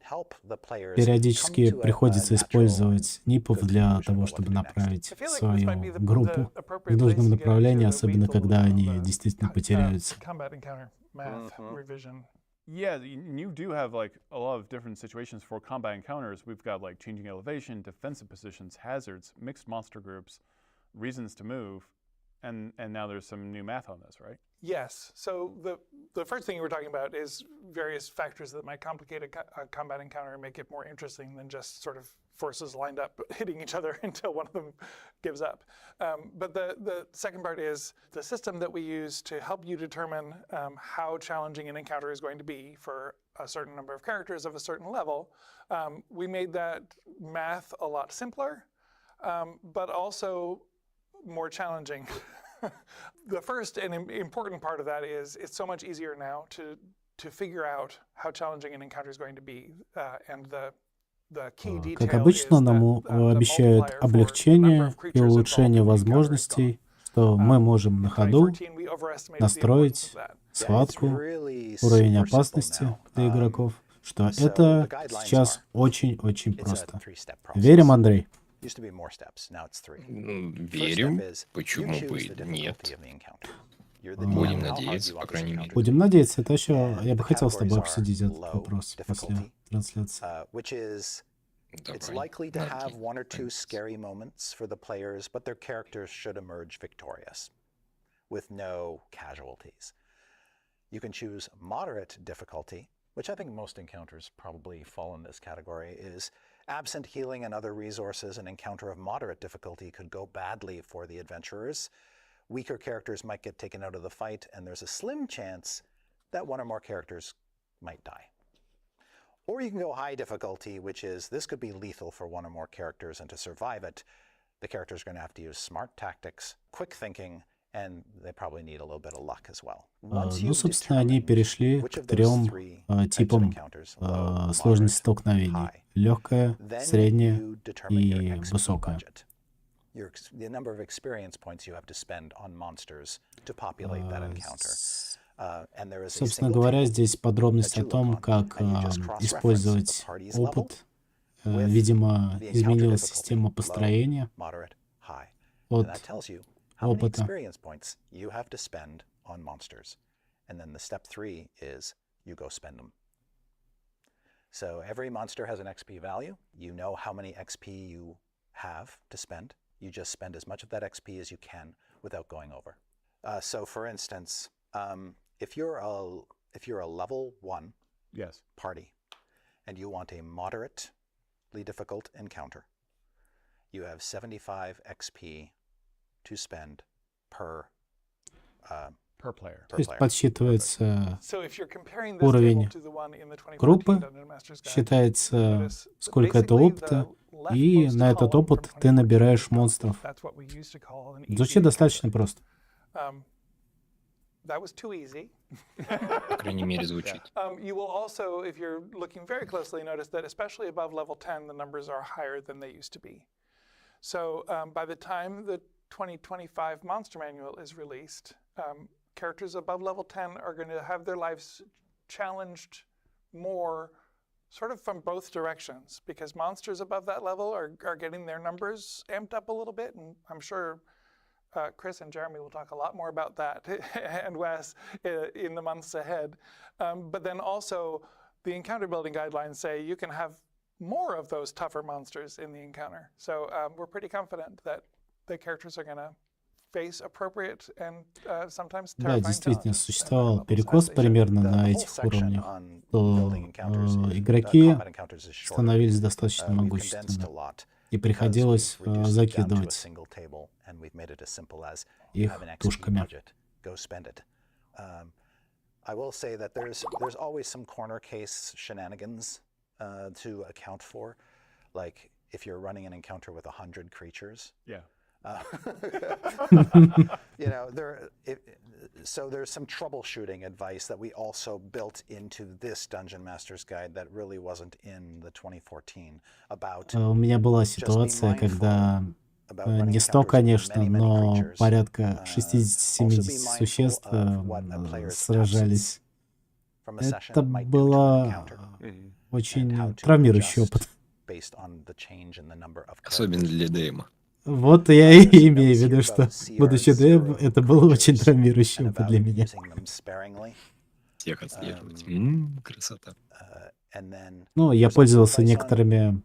Speaker 3: help the players
Speaker 1: Периодически
Speaker 3: come to a
Speaker 1: приходится
Speaker 3: natural
Speaker 1: использовать нипов
Speaker 3: good
Speaker 1: для
Speaker 3: conclusion
Speaker 1: того,
Speaker 3: about what
Speaker 1: чтобы
Speaker 3: to do next.
Speaker 1: направить
Speaker 5: I feel like this
Speaker 1: свою
Speaker 5: might be the
Speaker 1: группу в
Speaker 5: appropriate place
Speaker 1: нужном
Speaker 5: to get
Speaker 1: направлении,
Speaker 5: into the
Speaker 1: особенно
Speaker 5: lethal,
Speaker 1: когда они действительно потеряются.
Speaker 5: combat encounter math revision.
Speaker 4: Yeah, you do have like a lot of different situations for combat encounters. We've got like changing elevation, defensive positions, hazards, mixed monster groups, reasons to move, and now there's some new math on this, right?
Speaker 5: Yes. So the first thing you were talking about is various factors that might complicate a combat encounter and make it more interesting than just sort of forces lined up hitting each other until one of them gives up. But the second part is the system that we use to help you determine how challenging an encounter is going to be for a certain number of characters of a certain level. We made that math a lot simpler, but also more challenging. The first and important part of that is it's so much easier now to figure out how challenging an encounter is going to be, and the key detail
Speaker 1: Как обычно, нам обещают облегчение и улучшение возможностей, что мы можем на ходу настроить схватку, уровень опасности для игроков, что это сейчас очень-очень просто. Верим, Андрей?
Speaker 2: Верю. Почему бы нет? Будем надеяться, по крайней мере.
Speaker 1: Будем надеяться. Это еще я бы хотел с тобой обсудить этот вопрос после трансляции.
Speaker 3: It's likely to have one or two scary moments for the players, but their characters should emerge victorious with no casualties. You can choose moderate difficulty, which I think most encounters probably fall in this category, is absent healing and other resources, an encounter of moderate difficulty could go badly for the adventurers. Weaker characters might get taken out of the fight, and there's a slim chance that one or more characters might die. Or you can go high difficulty, which is this could be lethal for one or more characters, and to survive it, the characters are going to have to use smart tactics, quick thinking, and they probably need a little bit of luck as well.
Speaker 1: Ну, собственно, они перешли к трем типам сложности столкновений. Легкая, средняя и высокая.
Speaker 3: The number of experience points you have to spend on monsters to populate that encounter.
Speaker 1: Собственно говоря, здесь подробность о том, как использовать опыт. Видимо, изменилась система построения от опыта.
Speaker 3: And then the step 3 is you go spend them. So every monster has an XP value. You know how many XP you have to spend. You just spend as much of that XP as you can without going over. So for instance, if you're a level 1 party and you want a moderately difficult encounter, you have 75 XP to spend per player.
Speaker 1: То есть подсчитывается уровень группы, считается, сколько это опыта, и на этот опыт ты набираешь монстров. Звучит достаточно просто.
Speaker 5: That was too easy.
Speaker 2: По крайней мере, звучит.
Speaker 5: You will also, if you're looking very closely, notice that especially above level 10, the numbers are higher than they used to be. So by the time the 2025 Monster Manual is released, characters above level 10 are going to have their lives challenged more sort of from both directions, because monsters above that level are getting their numbers amped up a little bit, and I'm sure Chris and Jeremy will talk a lot more about that, and Wes, in the months ahead. But then also, the encounter building guidelines say you can have more of those tougher monsters in the encounter. So we're pretty confident that the characters are going to face appropriate and sometimes terrifying challenges.
Speaker 1: Да, действительно, существовал перекос примерно на этих уровнях, то игроки становились достаточно могущественны, и приходилось закидывать их тушками.
Speaker 3: I will say that there's always some corner case shenanigans to account for, like if you're running an encounter with 100 creatures.
Speaker 4: Yeah.
Speaker 3: You know, so there's some troubleshooting advice that we also built into this Dungeon Master's Guide that really wasn't in the 2014 about
Speaker 1: У меня была ситуация, когда не 100, конечно, но порядка 60-70 существ сражались. Это было очень травмирующий опыт.
Speaker 2: Особенно для ДМа.
Speaker 1: Вот я и имею в виду, что, будучи ДМ, это был очень травмирующий опыт для меня.
Speaker 2: Всех отслеживать. Красота.
Speaker 1: Ну, я пользовался некоторыми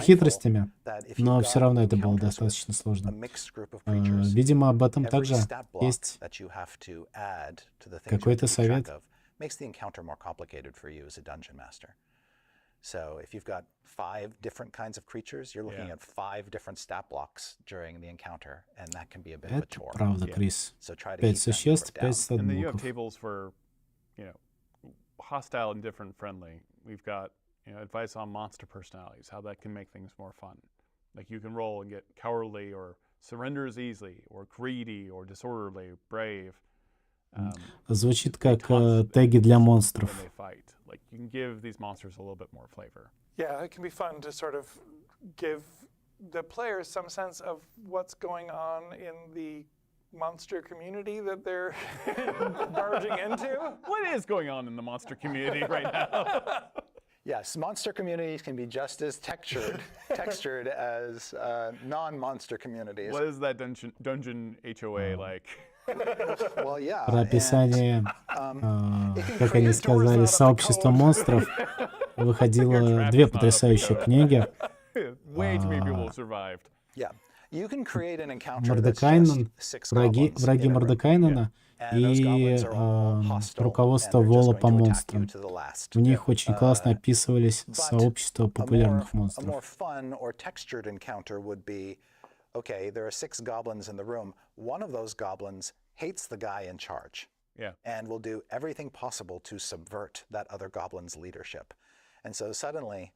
Speaker 1: хитростями, но все равно это было достаточно сложно. Видимо, об этом также есть какой-то совет.
Speaker 3: So if you've got 5 different kinds of creatures, you're looking at 5 different stat blocks during the encounter, and that can be a bit of a
Speaker 1: Это
Speaker 3: chore.
Speaker 1: правда, Крис.
Speaker 3: So try to
Speaker 1: 5
Speaker 3: keep that
Speaker 1: существ,
Speaker 3: number
Speaker 1: 5
Speaker 3: down.
Speaker 4: And then you have
Speaker 1: статблоков.
Speaker 4: tables for, you know, hostile, indifferent, friendly. We've got, you know, advice on monster personalities, how that can make things more fun. Like you can roll and get cowardly or surrenders easily or greedy or disorderly, brave.
Speaker 1: Звучит как теги для монстров.
Speaker 4: When they fight. Like you can give these monsters a little bit more flavor.
Speaker 5: Yeah, it can be fun to sort of give the players some sense of what's going on in the monster community that they're barging into.
Speaker 4: What is going on in the monster community right now?
Speaker 3: Yes, monster communities can be just as textured as non-monster communities.
Speaker 4: What is that dungeon HOA like?
Speaker 3: Well, yeah.
Speaker 1: Про описание, как они сказали, сообщества монстров выходило 2 потрясающие книги.
Speaker 4: Way too many people survived.
Speaker 3: Yeah. You can create an encounter
Speaker 1: Мордекайнен, враги Мордекайнена и руководство Вола по монстрам. В них очень классно описывались сообщества популярных монстров.
Speaker 3: Okay, there are 6 goblins in the room. One of those goblins hates the guy in charge.
Speaker 4: Yeah.
Speaker 3: And will do everything possible to subvert that other goblin's leadership. And so suddenly,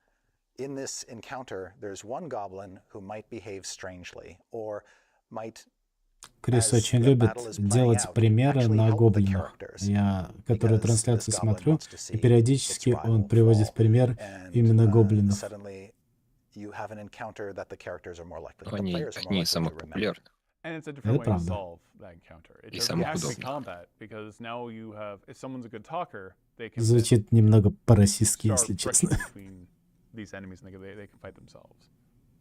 Speaker 3: in this encounter, there's one goblin who might behave strangely or might.
Speaker 1: Крис очень любит делать примеры на гоблинах. Я, которые трансляции смотрю, и периодически он приводит в пример именно гоблинов.
Speaker 3: You have an encounter that the characters are more likely.
Speaker 2: Они самые популярные.
Speaker 4: And it's a different way to solve that encounter. It doesn't have to be
Speaker 2: удобно.
Speaker 4: combat because now you have, if someone's a good talker, they can
Speaker 1: Звучит немного по-российски,
Speaker 4: start
Speaker 1: если честно.
Speaker 4: friction between these enemies and they can fight themselves,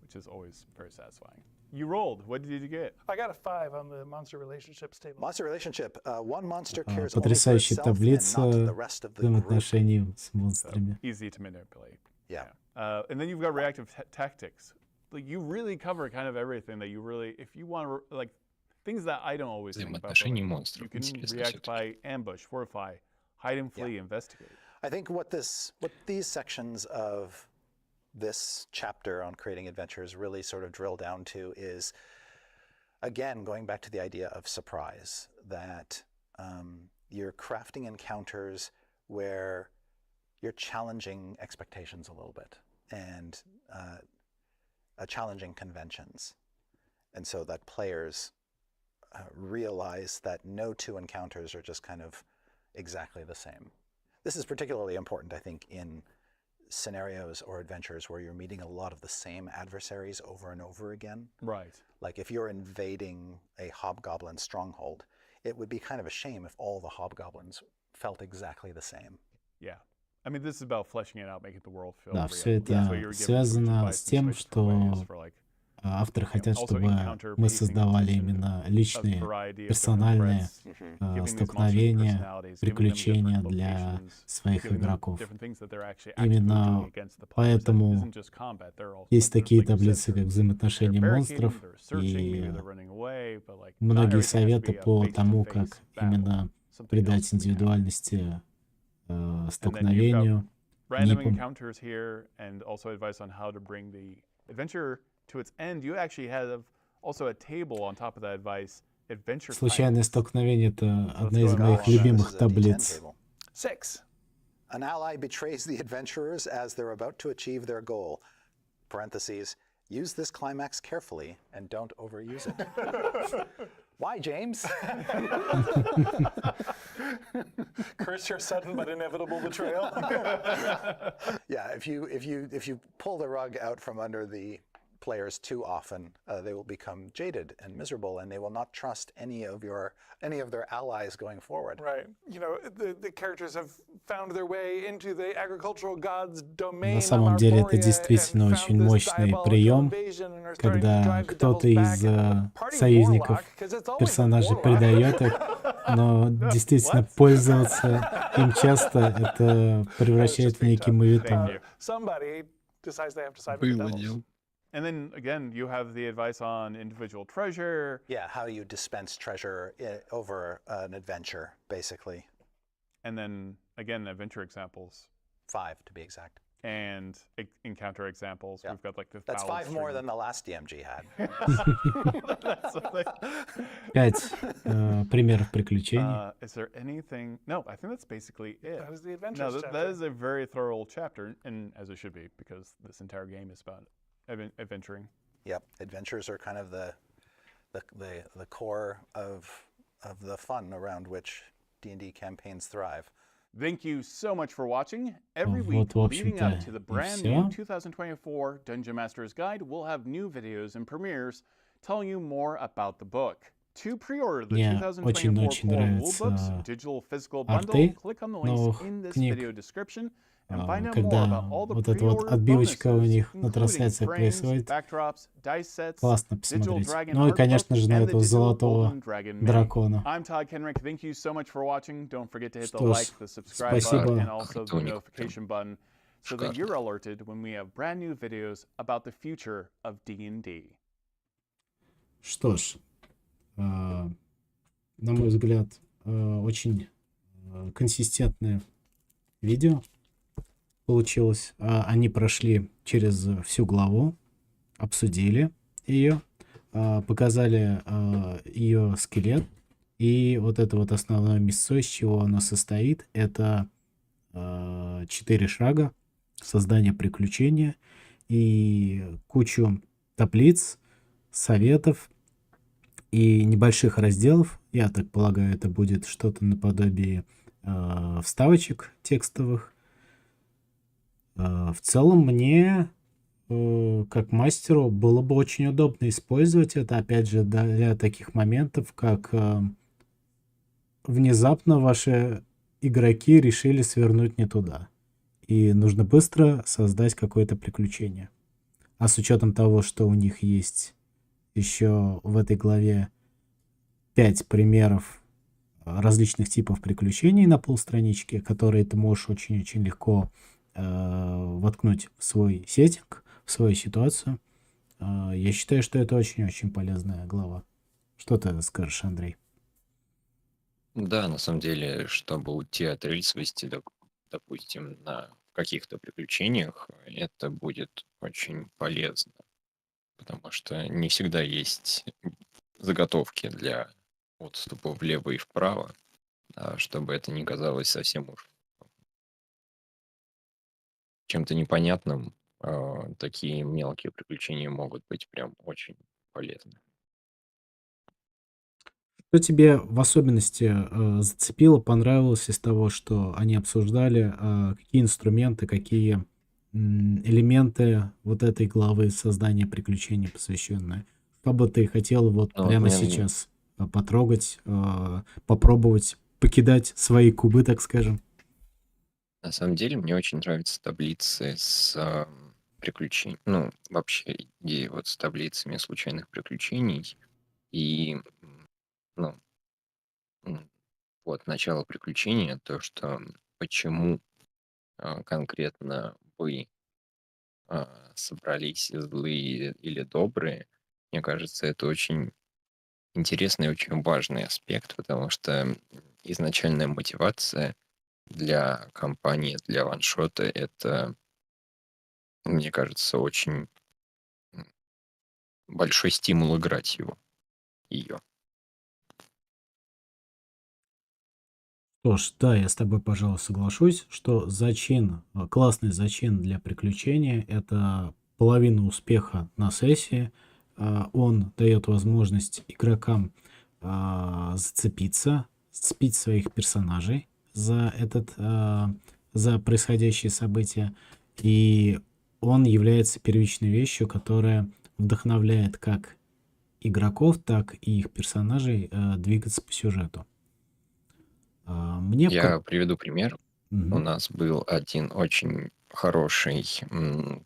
Speaker 4: which is always very satisfying. You rolled. What did you get?
Speaker 5: I got a 5 on the monster relationships table.
Speaker 3: Monster relationship. One monster cares only for
Speaker 1: Потрясающая
Speaker 3: itself and
Speaker 1: таблица
Speaker 3: not the rest of the group.
Speaker 1: взаимоотношений с монстрами.
Speaker 4: Easy to manipulate.
Speaker 3: Yeah.
Speaker 4: And then you've got reactive tactics. Like you really cover kind of everything that you really, if you want to, like things that I don't always think about.
Speaker 2: Взаимоотношения
Speaker 4: You
Speaker 2: монстров.
Speaker 4: can
Speaker 2: Интересно
Speaker 4: react
Speaker 2: всё-таки.
Speaker 4: by ambush, fortify, hide and flee, investigate.
Speaker 3: I think what these sections of this chapter on creating adventures really sort of drill down to is, again, going back to the idea of surprise, that you're crafting encounters where you're challenging expectations a little bit and challenging conventions. And so that players realize that no 2 encounters are just kind of exactly the same. This is particularly important, I think, in scenarios or adventures where you're meeting a lot of the same adversaries over and over again.
Speaker 4: Right.
Speaker 3: Like if you're invading a hobgoblin stronghold, it would be kind of a shame if all the hobgoblins felt exactly the same.
Speaker 4: Yeah. I mean, this is about fleshing it out, making the world feel
Speaker 1: Да,
Speaker 4: real.
Speaker 1: все
Speaker 4: That's why
Speaker 1: это
Speaker 4: you're giving
Speaker 1: связано
Speaker 4: advice
Speaker 1: с
Speaker 4: in
Speaker 1: тем,
Speaker 4: different
Speaker 1: что
Speaker 4: ways for, like,
Speaker 1: авторы хотят,
Speaker 4: also
Speaker 1: чтобы
Speaker 4: encounter
Speaker 1: мы
Speaker 4: pacing
Speaker 1: создавали
Speaker 4: tension
Speaker 1: именно
Speaker 4: of
Speaker 1: личные,
Speaker 4: variety of
Speaker 1: персональные
Speaker 4: different threats, giving these monsters
Speaker 1: столкновения,
Speaker 4: personalities, giving them
Speaker 1: приключения
Speaker 4: different
Speaker 1: для
Speaker 4: locations,
Speaker 1: своих
Speaker 4: giving them
Speaker 1: игроков.
Speaker 4: different things that they're actually actively
Speaker 1: Именно
Speaker 4: doing against the players. That
Speaker 1: поэтому
Speaker 4: isn't just combat, they're also,
Speaker 1: есть
Speaker 4: like,
Speaker 1: такие
Speaker 4: like you said,
Speaker 1: таблицы, как взаимоотношения
Speaker 4: they're
Speaker 1: монстров,
Speaker 4: barricading, they're searching,
Speaker 1: и
Speaker 4: maybe they're running away, but, like, not
Speaker 1: многие
Speaker 4: everything has to
Speaker 1: советы
Speaker 4: be a
Speaker 1: по тому,
Speaker 4: face-to-face
Speaker 1: как
Speaker 4: battle.
Speaker 1: именно
Speaker 4: Something
Speaker 1: придать
Speaker 4: else can be happening.
Speaker 1: индивидуальности
Speaker 4: And then
Speaker 1: столкновению.
Speaker 4: Random
Speaker 1: Нипом.
Speaker 4: encounters here, and also advice on how to bring the adventure to its end. You actually have also a table on top of that advice. Adventure
Speaker 1: Случайное
Speaker 4: Klevets.
Speaker 1: столкновение — это одна из
Speaker 4: go
Speaker 1: моих
Speaker 4: on.
Speaker 1: любимых
Speaker 3: This is a D10
Speaker 1: таблиц.
Speaker 3: table.
Speaker 5: 6.
Speaker 3: An ally betrays the adventurers as they're about to achieve their goal. Parentheses, use this climax carefully and don't overuse it. Why, James?
Speaker 5: Curse your sudden but inevitable betrayal.
Speaker 3: Yeah, if you pull the rug out from under the players too often, they will become jaded and miserable, and they will not trust any of their allies going forward.
Speaker 5: Right. You know, the characters have found their way into the agricultural gods' domain.
Speaker 1: На самом деле это действительно очень мощный прием, когда кто-то из союзников персонажей предает их, но действительно пользоваться им часто это превращает в некий моветон.
Speaker 5: Somebody decides they have to side with the
Speaker 2: Было
Speaker 5: devils.
Speaker 2: дело.
Speaker 4: And then again, you have the advice on individual treasure.
Speaker 3: Yeah, how you dispense treasure over an adventure, basically.
Speaker 4: And then again, adventure examples
Speaker 3: 5 to be exact.
Speaker 4: and encounter examples.
Speaker 3: Yeah.
Speaker 4: We've got like the
Speaker 3: That's
Speaker 4: foul
Speaker 3: 5 more
Speaker 4: string.
Speaker 3: than the last DMG had.
Speaker 4: That's something.
Speaker 1: 5 примеров приключений.
Speaker 4: Is there anything? No, I think that's basically it.
Speaker 5: That is the
Speaker 4: No,
Speaker 5: adventures
Speaker 4: that
Speaker 5: chapter.
Speaker 4: is a very thorough chapter, and as it should be, because this entire game is about adventuring.
Speaker 3: Yep, adventures are kind of the core of the fun around which D&D campaigns thrive.
Speaker 4: Thank you so much for watching. Every
Speaker 1: Вот,
Speaker 4: week
Speaker 1: в
Speaker 4: leading
Speaker 1: общем-то,
Speaker 4: up to the
Speaker 1: и
Speaker 4: brand
Speaker 1: всё.
Speaker 4: new 2024 Dungeon Master's Guide, we'll have new videos and premieres telling you more about the book. To pre-order the
Speaker 1: Мне
Speaker 4: 2024
Speaker 1: очень-очень
Speaker 4: core
Speaker 1: нравятся
Speaker 4: rulebooks, digital physical bundle,
Speaker 1: арты
Speaker 4: click on the links
Speaker 1: новых
Speaker 4: in this
Speaker 1: книг,
Speaker 4: video description and find out more
Speaker 1: когда
Speaker 4: about all the
Speaker 1: вот эта вот
Speaker 4: pre-order
Speaker 1: отбивочка у
Speaker 4: bonuses,
Speaker 1: них на
Speaker 4: including
Speaker 1: трансляциях
Speaker 4: frames,
Speaker 1: происходит.
Speaker 4: backdrops, dice sets,
Speaker 1: Классно
Speaker 4: digital
Speaker 1: посмотреть.
Speaker 4: dragon
Speaker 1: Ну и,
Speaker 4: art
Speaker 1: конечно
Speaker 4: book,
Speaker 1: же, на
Speaker 4: and the
Speaker 1: этого
Speaker 4: digital
Speaker 1: золотого
Speaker 4: golden dragon mini.
Speaker 1: дракона.
Speaker 4: I'm Todd Kenrick. Thank you so much for watching. Don't forget to hit the
Speaker 1: Что ж,
Speaker 4: like, the subscribe
Speaker 1: спасибо.
Speaker 4: button, and also the
Speaker 2: Картоник
Speaker 4: notification button so that
Speaker 2: шикарно.
Speaker 4: you're alerted when we have brand new videos about the future of D&D.
Speaker 1: Что ж, на мой взгляд, очень консистентное видео получилось. Они прошли через всю главу, обсудили ее, показали ее скелет. И вот это вот основное мясо, из чего оно состоит, это 4 шага, создание приключения и кучу таблиц, советов и небольших разделов. Я так полагаю, это будет что-то наподобие вставочек текстовых. В целом мне, как мастеру, было бы очень удобно использовать это, опять же, для таких моментов, как внезапно ваши игроки решили свернуть не туда. И нужно быстро создать какое-то приключение. А с учетом того, что у них есть еще в этой главе 5 примеров различных типов приключений на полстранички, которые ты можешь очень-очень легко воткнуть в свой сеттинг, в свою ситуацию. Я считаю, что это очень-очень полезная глава. Что ты скажешь, Андрей?
Speaker 2: Да, на самом деле, чтобы уйти от рельсовости, допустим, на каких-то приключениях, это будет очень полезно. Потому что не всегда есть заготовки для отступа влево и вправо, чтобы это не казалось совсем уж чем-то непонятным. Такие мелкие приключения могут быть прям очень полезны.
Speaker 1: Что тебе в особенности зацепило, понравилось из того, что они обсуждали? Какие инструменты, какие элементы вот этой главы создания приключений посвященные? Что бы ты хотел вот
Speaker 2: Ну, вот
Speaker 1: прямо
Speaker 2: мне-
Speaker 1: сейчас потрогать, попробовать покидать свои кубы, так скажем?
Speaker 2: На самом деле, мне очень нравятся таблицы с приключениями. Ну, вообще идея вот с таблицами случайных приключений. И, ну, вот начало приключения, то, что почему конкретно вы собрались злые или добрые, мне кажется, это очень интересный и очень важный аспект, потому что изначальная мотивация для кампании, для ваншота, это, мне кажется, очень большой стимул играть ее.
Speaker 1: Что ж, да, я с тобой, пожалуй, соглашусь, что зачин, классный зачин для приключения — это половина успеха на сессии. Он дает возможность игрокам зацепить своих персонажей за происходящие события. И он является первичной вещью, которая вдохновляет как игроков, так и их персонажей двигаться по сюжету.
Speaker 2: Я приведу пример. У
Speaker 1: Мгм.
Speaker 2: нас был один очень хороший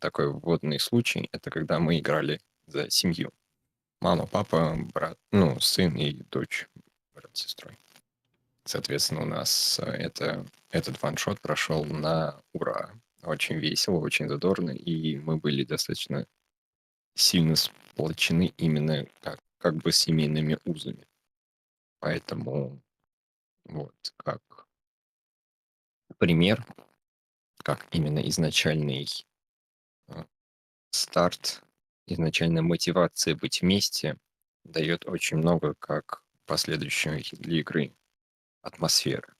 Speaker 2: такой вводный случай. Это когда мы играли за семью. Мама, папа, брат, сын и дочь, брат с сестрой. Соответственно, у нас этот ваншот прошел на ура. Очень весело, очень задорно, и мы были достаточно сильно сплочены именно как бы семейными узами. Поэтому вот как пример, как именно изначальный э, старт, изначальная мотивация быть вместе дает очень много как последующей для игры атмосферы.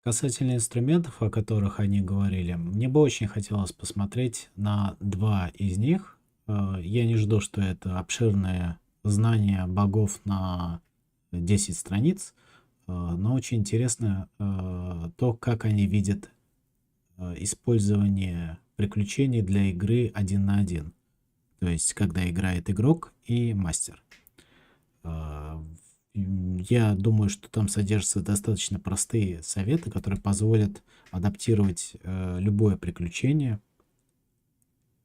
Speaker 1: Касательно инструментов, о которых они говорили, мне бы очень хотелось посмотреть на два из них. Я не жду, что это обширное знание богов на 10 страниц, но очень интересно то, как они видят использование приключений для игры 1 на 1. То есть, когда играет игрок и мастер. Я думаю, что там содержатся достаточно простые советы, которые позволят адаптировать любое приключение.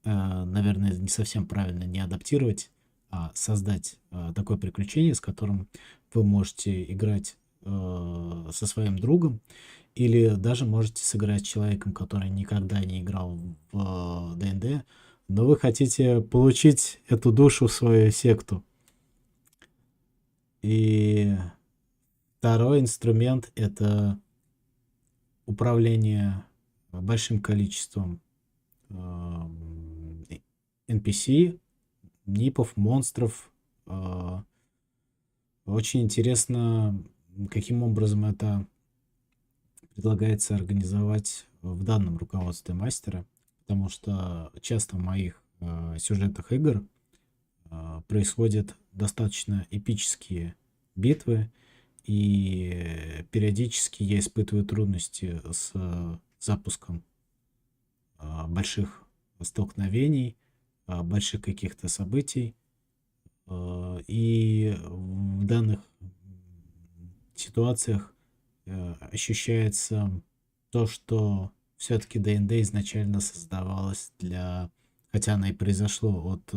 Speaker 1: Наверное, не совсем правильно не адаптировать, а создать такое приключение, с которым вы можете играть со своим другом, или даже можете сыграть с человеком, который никогда не играл в ДНД, но вы хотите получить эту душу в свою секту. И второй инструмент — это управление большим количеством NPC, нипов, монстров. Очень интересно, каким образом это предлагается организовать в данном руководстве мастера, потому что часто в моих сюжетах игр происходят достаточно эпические битвы, и периодически я испытываю трудности с запуском больших столкновений, больших каких-то событий. И в данных ситуациях ощущается то, что все-таки ДНД изначально создавалось для... Хотя она и произошло от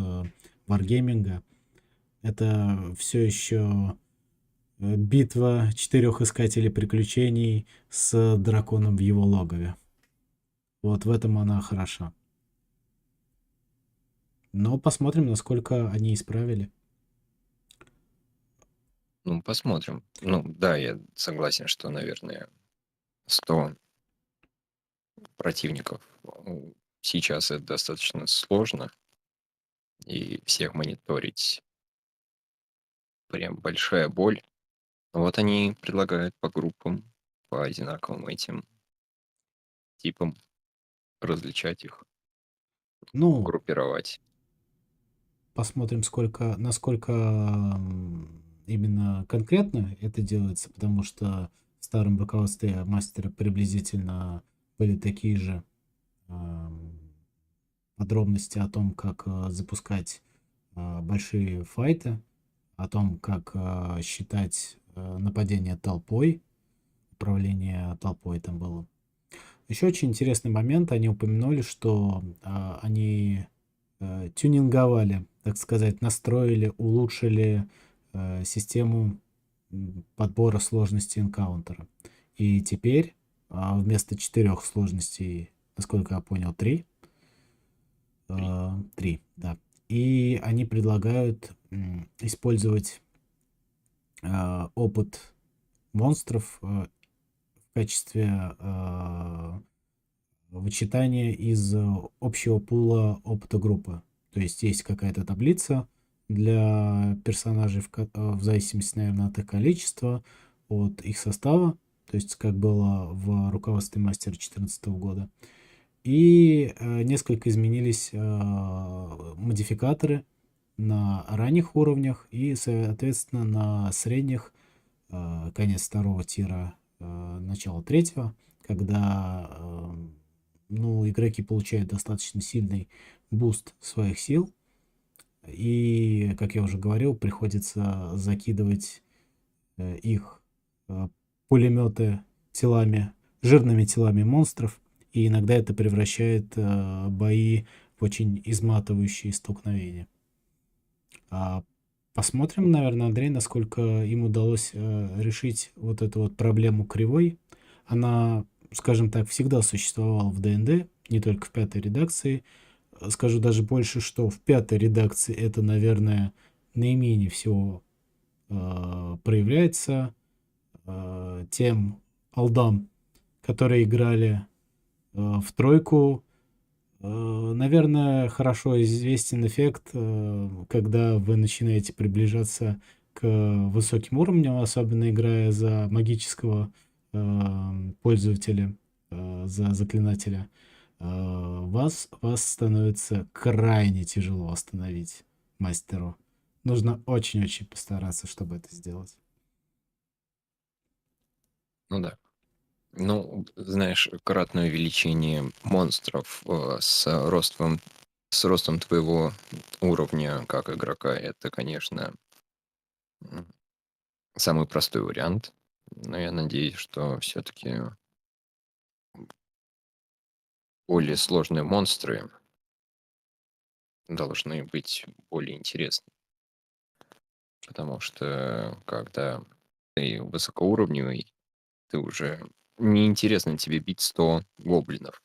Speaker 1: варгейминга, это все еще битва 4 искателей приключений с драконом в его логове. Вот в этом она хороша. Но посмотрим, насколько они исправили.
Speaker 2: Посмотрим. Да, я согласен, что, наверное, 100 противников сейчас это достаточно сложно, и всех мониторить прям большая боль. Но вот они предлагают по группам, по одинаковым этим типам различать их,
Speaker 1: Ну,
Speaker 2: группировать.
Speaker 1: посмотрим, насколько именно конкретно это делается, потому что в старом руководстве мастера приблизительно были такие же подробности о том, как запускать большие файты, о том, как считать нападение толпой, управление толпой там было. Еще очень интересный момент, они упомянули, что они тюнинговали, так сказать, настроили, улучшили систему подбора сложности энкаунтера. И теперь вместо 4 сложностей, насколько я понял, 3. 3, да. И они предлагают использовать опыт монстров в качестве вычитания из общего пула опыта группы. То есть есть какая-то таблица для персонажей в зависимости, наверное, от их количества, от их состава, то есть как было в руководстве мастера 2014 года. И несколько изменились модификаторы на ранних уровнях и, соответственно, на средних, конец второго тира, начало третьего, когда игроки получают достаточно сильный буст своих сил. И, как я уже говорил, приходится закидывать их пулеметы жирными телами монстров. И иногда это превращает бои в очень изматывающие столкновения. Посмотрим, наверное, Андрей, насколько им удалось решить вот эту вот проблему кривой. Она, скажем так, всегда существовала в ДНД, не только в пятой редакции. Скажу даже больше, что в пятой редакции это, наверное, наименее всего проявляется тем олдам, которые играли в тройку. Наверное, хорошо известен эффект, когда вы начинаете приближаться к высоким уровням, особенно играя за магического пользователя, за заклинателя. Вас становится крайне тяжело остановить мастеру. Нужно очень-очень постараться, чтобы это сделать.
Speaker 2: Ну да. Ну, знаешь, кратное увеличение монстров с ростом твоего уровня как игрока, это, конечно, самый простой вариант. Но я надеюсь, что все-таки более сложные монстры должны быть более интересны. Потому что когда ты высокоуровневый, ты уже неинтересно тебе бить 100 гоблинов.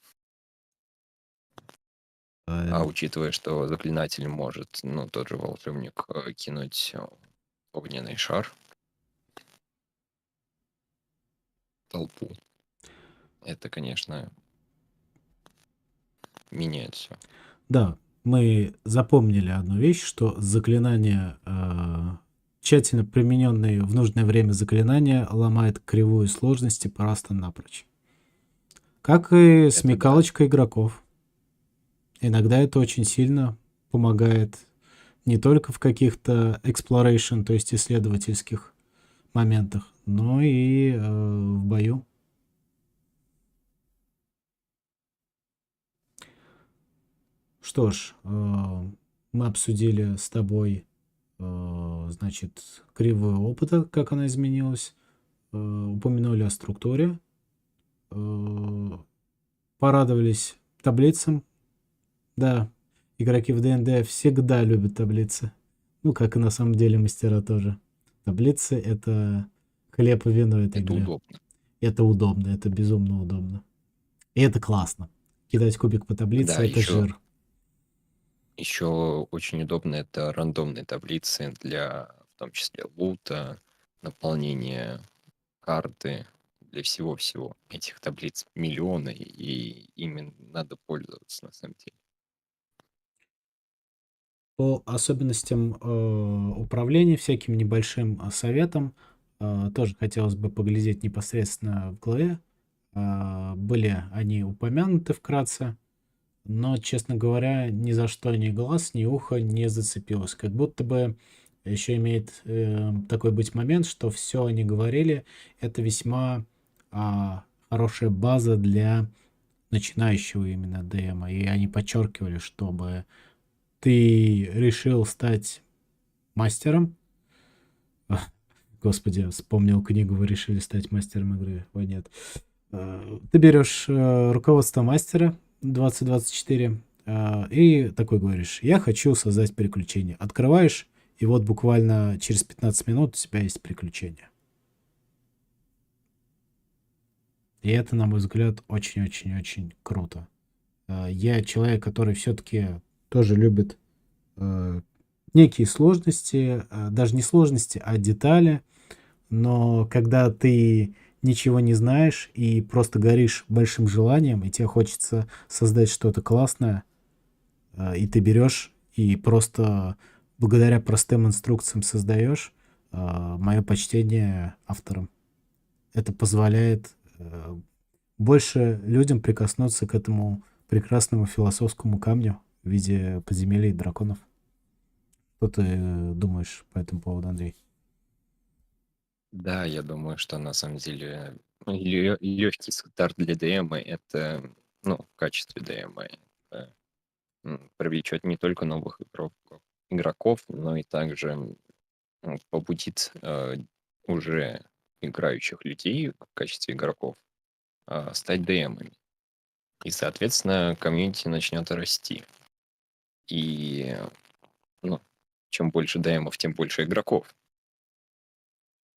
Speaker 2: А учитывая, что заклинатель может, тот же волшебник, кинуть огненный шар в толпу, это, конечно, меняет все.
Speaker 1: Да, мы запомнили одну вещь, что заклинания, тщательно примененные в нужное время заклинания, ломает кривую сложности просто напрочь. Как и смекалочка игроков. Иногда это очень сильно помогает не только в каких-то exploration, то есть исследовательских моментах, но и в бою. Что ж, мы обсудили с тобой, значит, кривую опыта, как она изменилась, упомянули о структуре, порадовались таблицам. Да, игроки в ДНД всегда любят таблицы. Ну, как и на самом деле мастера тоже. Таблицы — это хлеб и вино этой
Speaker 2: Это
Speaker 1: игры.
Speaker 2: удобно.
Speaker 1: Это удобно, это безумно удобно. И это классно. Кидать кубик по таблице —
Speaker 2: Да,
Speaker 1: это жир.
Speaker 2: еще очень удобно это рандомные таблицы для, в том числе, лута, наполнения карты, для всего-всего. Этих таблиц миллионы, и ими надо пользоваться на самом деле.
Speaker 1: По особенностям управления, всяким небольшим советам, тоже хотелось бы поглядеть непосредственно в главе. Были они упомянуты вкратце, но, честно говоря, ни за что ни глаз, ни ухо не зацепилось. Как будто бы еще имеет такой быть момент, что все они говорили, это весьма хорошая база для начинающего именно ДМа. И они подчеркивали, чтобы ты решил стать мастером. Господи, вспомнил книгу «Вы решили стать мастером игры». Ой, нет. Ты берешь руководство мастера 2024 и такой говоришь: я хочу создать приключения. Открываешь, и вот буквально через 15 минут у тебя есть приключение. И это, на мой взгляд, очень-очень-очень круто. Я человек, который все-таки тоже любит некие сложности, даже не сложности, а детали. Но когда ты ничего не знаешь и просто горишь большим желанием, и тебе хочется создать что-то классное, и ты берешь и просто благодаря простым инструкциям создаешь, мое почтение авторам. Это позволяет больше людям прикоснуться к этому прекрасному философскому камню в виде подземелий и драконов. Что ты думаешь по этому поводу, Андрей?
Speaker 2: Да, я думаю, что на самом деле легкий старт для ДМ это, ну, в качестве ДМ это, привлечет не только новых игроков, но и также побудит уже играющих людей в качестве игроков стать ДМами. И, соответственно, комьюнити начнет расти. И, ну, чем больше ДМов, тем больше игроков.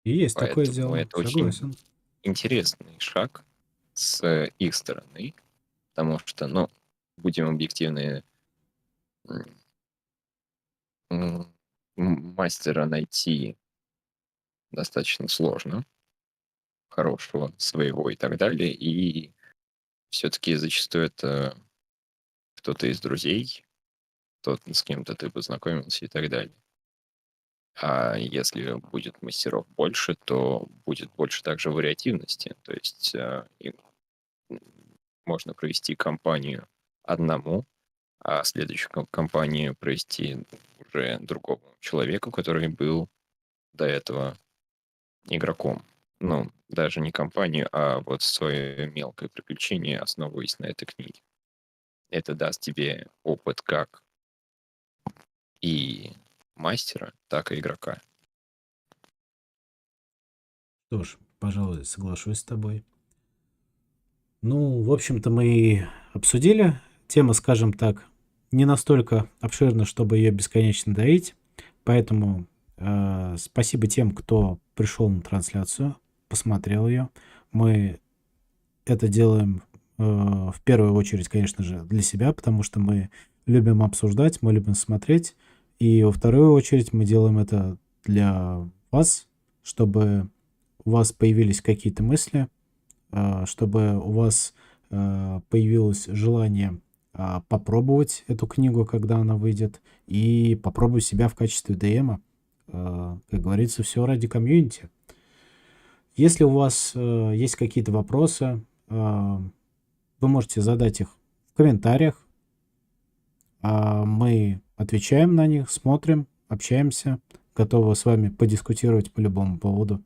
Speaker 1: И есть такое
Speaker 2: Поэтому
Speaker 1: дело,
Speaker 2: это очень
Speaker 1: согласен.
Speaker 2: интересный шаг с их стороны, потому что, ну, будем объективны, м, мастера найти достаточно сложно, хорошего, своего и так далее, и все-таки зачастую это кто-то из друзей, тот, с кем-то ты познакомился и так далее. А если будет мастеров больше, то будет больше также вариативности. То есть м, можно провести кампанию одному, а следующую кампанию провести уже другому человеку, который был до этого игроком. Ну, даже не кампанию, а вот свое мелкое приключение, основываясь на этой книге. Это даст тебе опыт как и мастера, так и игрока.
Speaker 1: Что ж, пожалуй, соглашусь с тобой. Ну, в общем-то, мы и обсудили. Тема, скажем так, не настолько обширна, чтобы ее бесконечно доить. Поэтому спасибо тем, кто пришел на трансляцию, посмотрел ее. Мы это делаем в первую очередь, конечно же, для себя, потому что мы любим обсуждать, мы любим смотреть. И во вторую очередь мы делаем это для вас, чтобы у вас появились какие-то мысли, чтобы у вас появилось желание попробовать эту книгу, когда она выйдет, и попробовать себя в качестве ДМа. Как говорится, все ради комьюнити. Если у вас есть какие-то вопросы, вы можете задать их в комментариях. Мы отвечаем на них, смотрим, общаемся, готовы с вами подискутировать по любому поводу.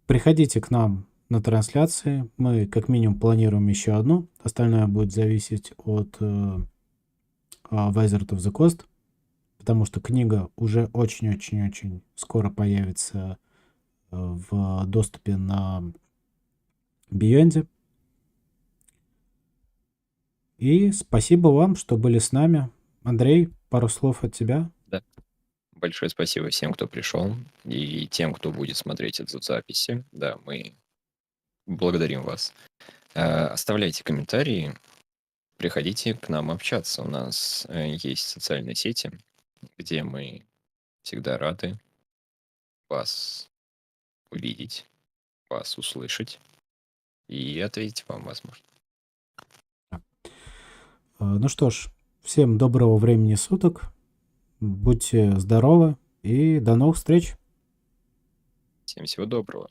Speaker 1: Приходите к нам на трансляции. Мы как минимум планируем еще одну. Остальное будет зависеть от Wizard of the Coast, потому что книга уже очень-очень-очень скоро появится в доступе на Beyond. И спасибо вам, что были с нами. Андрей, пару слов от тебя.
Speaker 2: Да. Большое спасибо всем, кто пришел, и тем, кто будет смотреть эту записи. Да, мы благодарим вас. Оставляйте комментарии, приходите к нам общаться. У нас есть социальные сети, где мы всегда рады вас увидеть, вас услышать и ответить вам, возможно.
Speaker 1: Ну что ж, всем доброго времени суток. Будьте здоровы и до новых встреч.
Speaker 2: Всем всего доброго.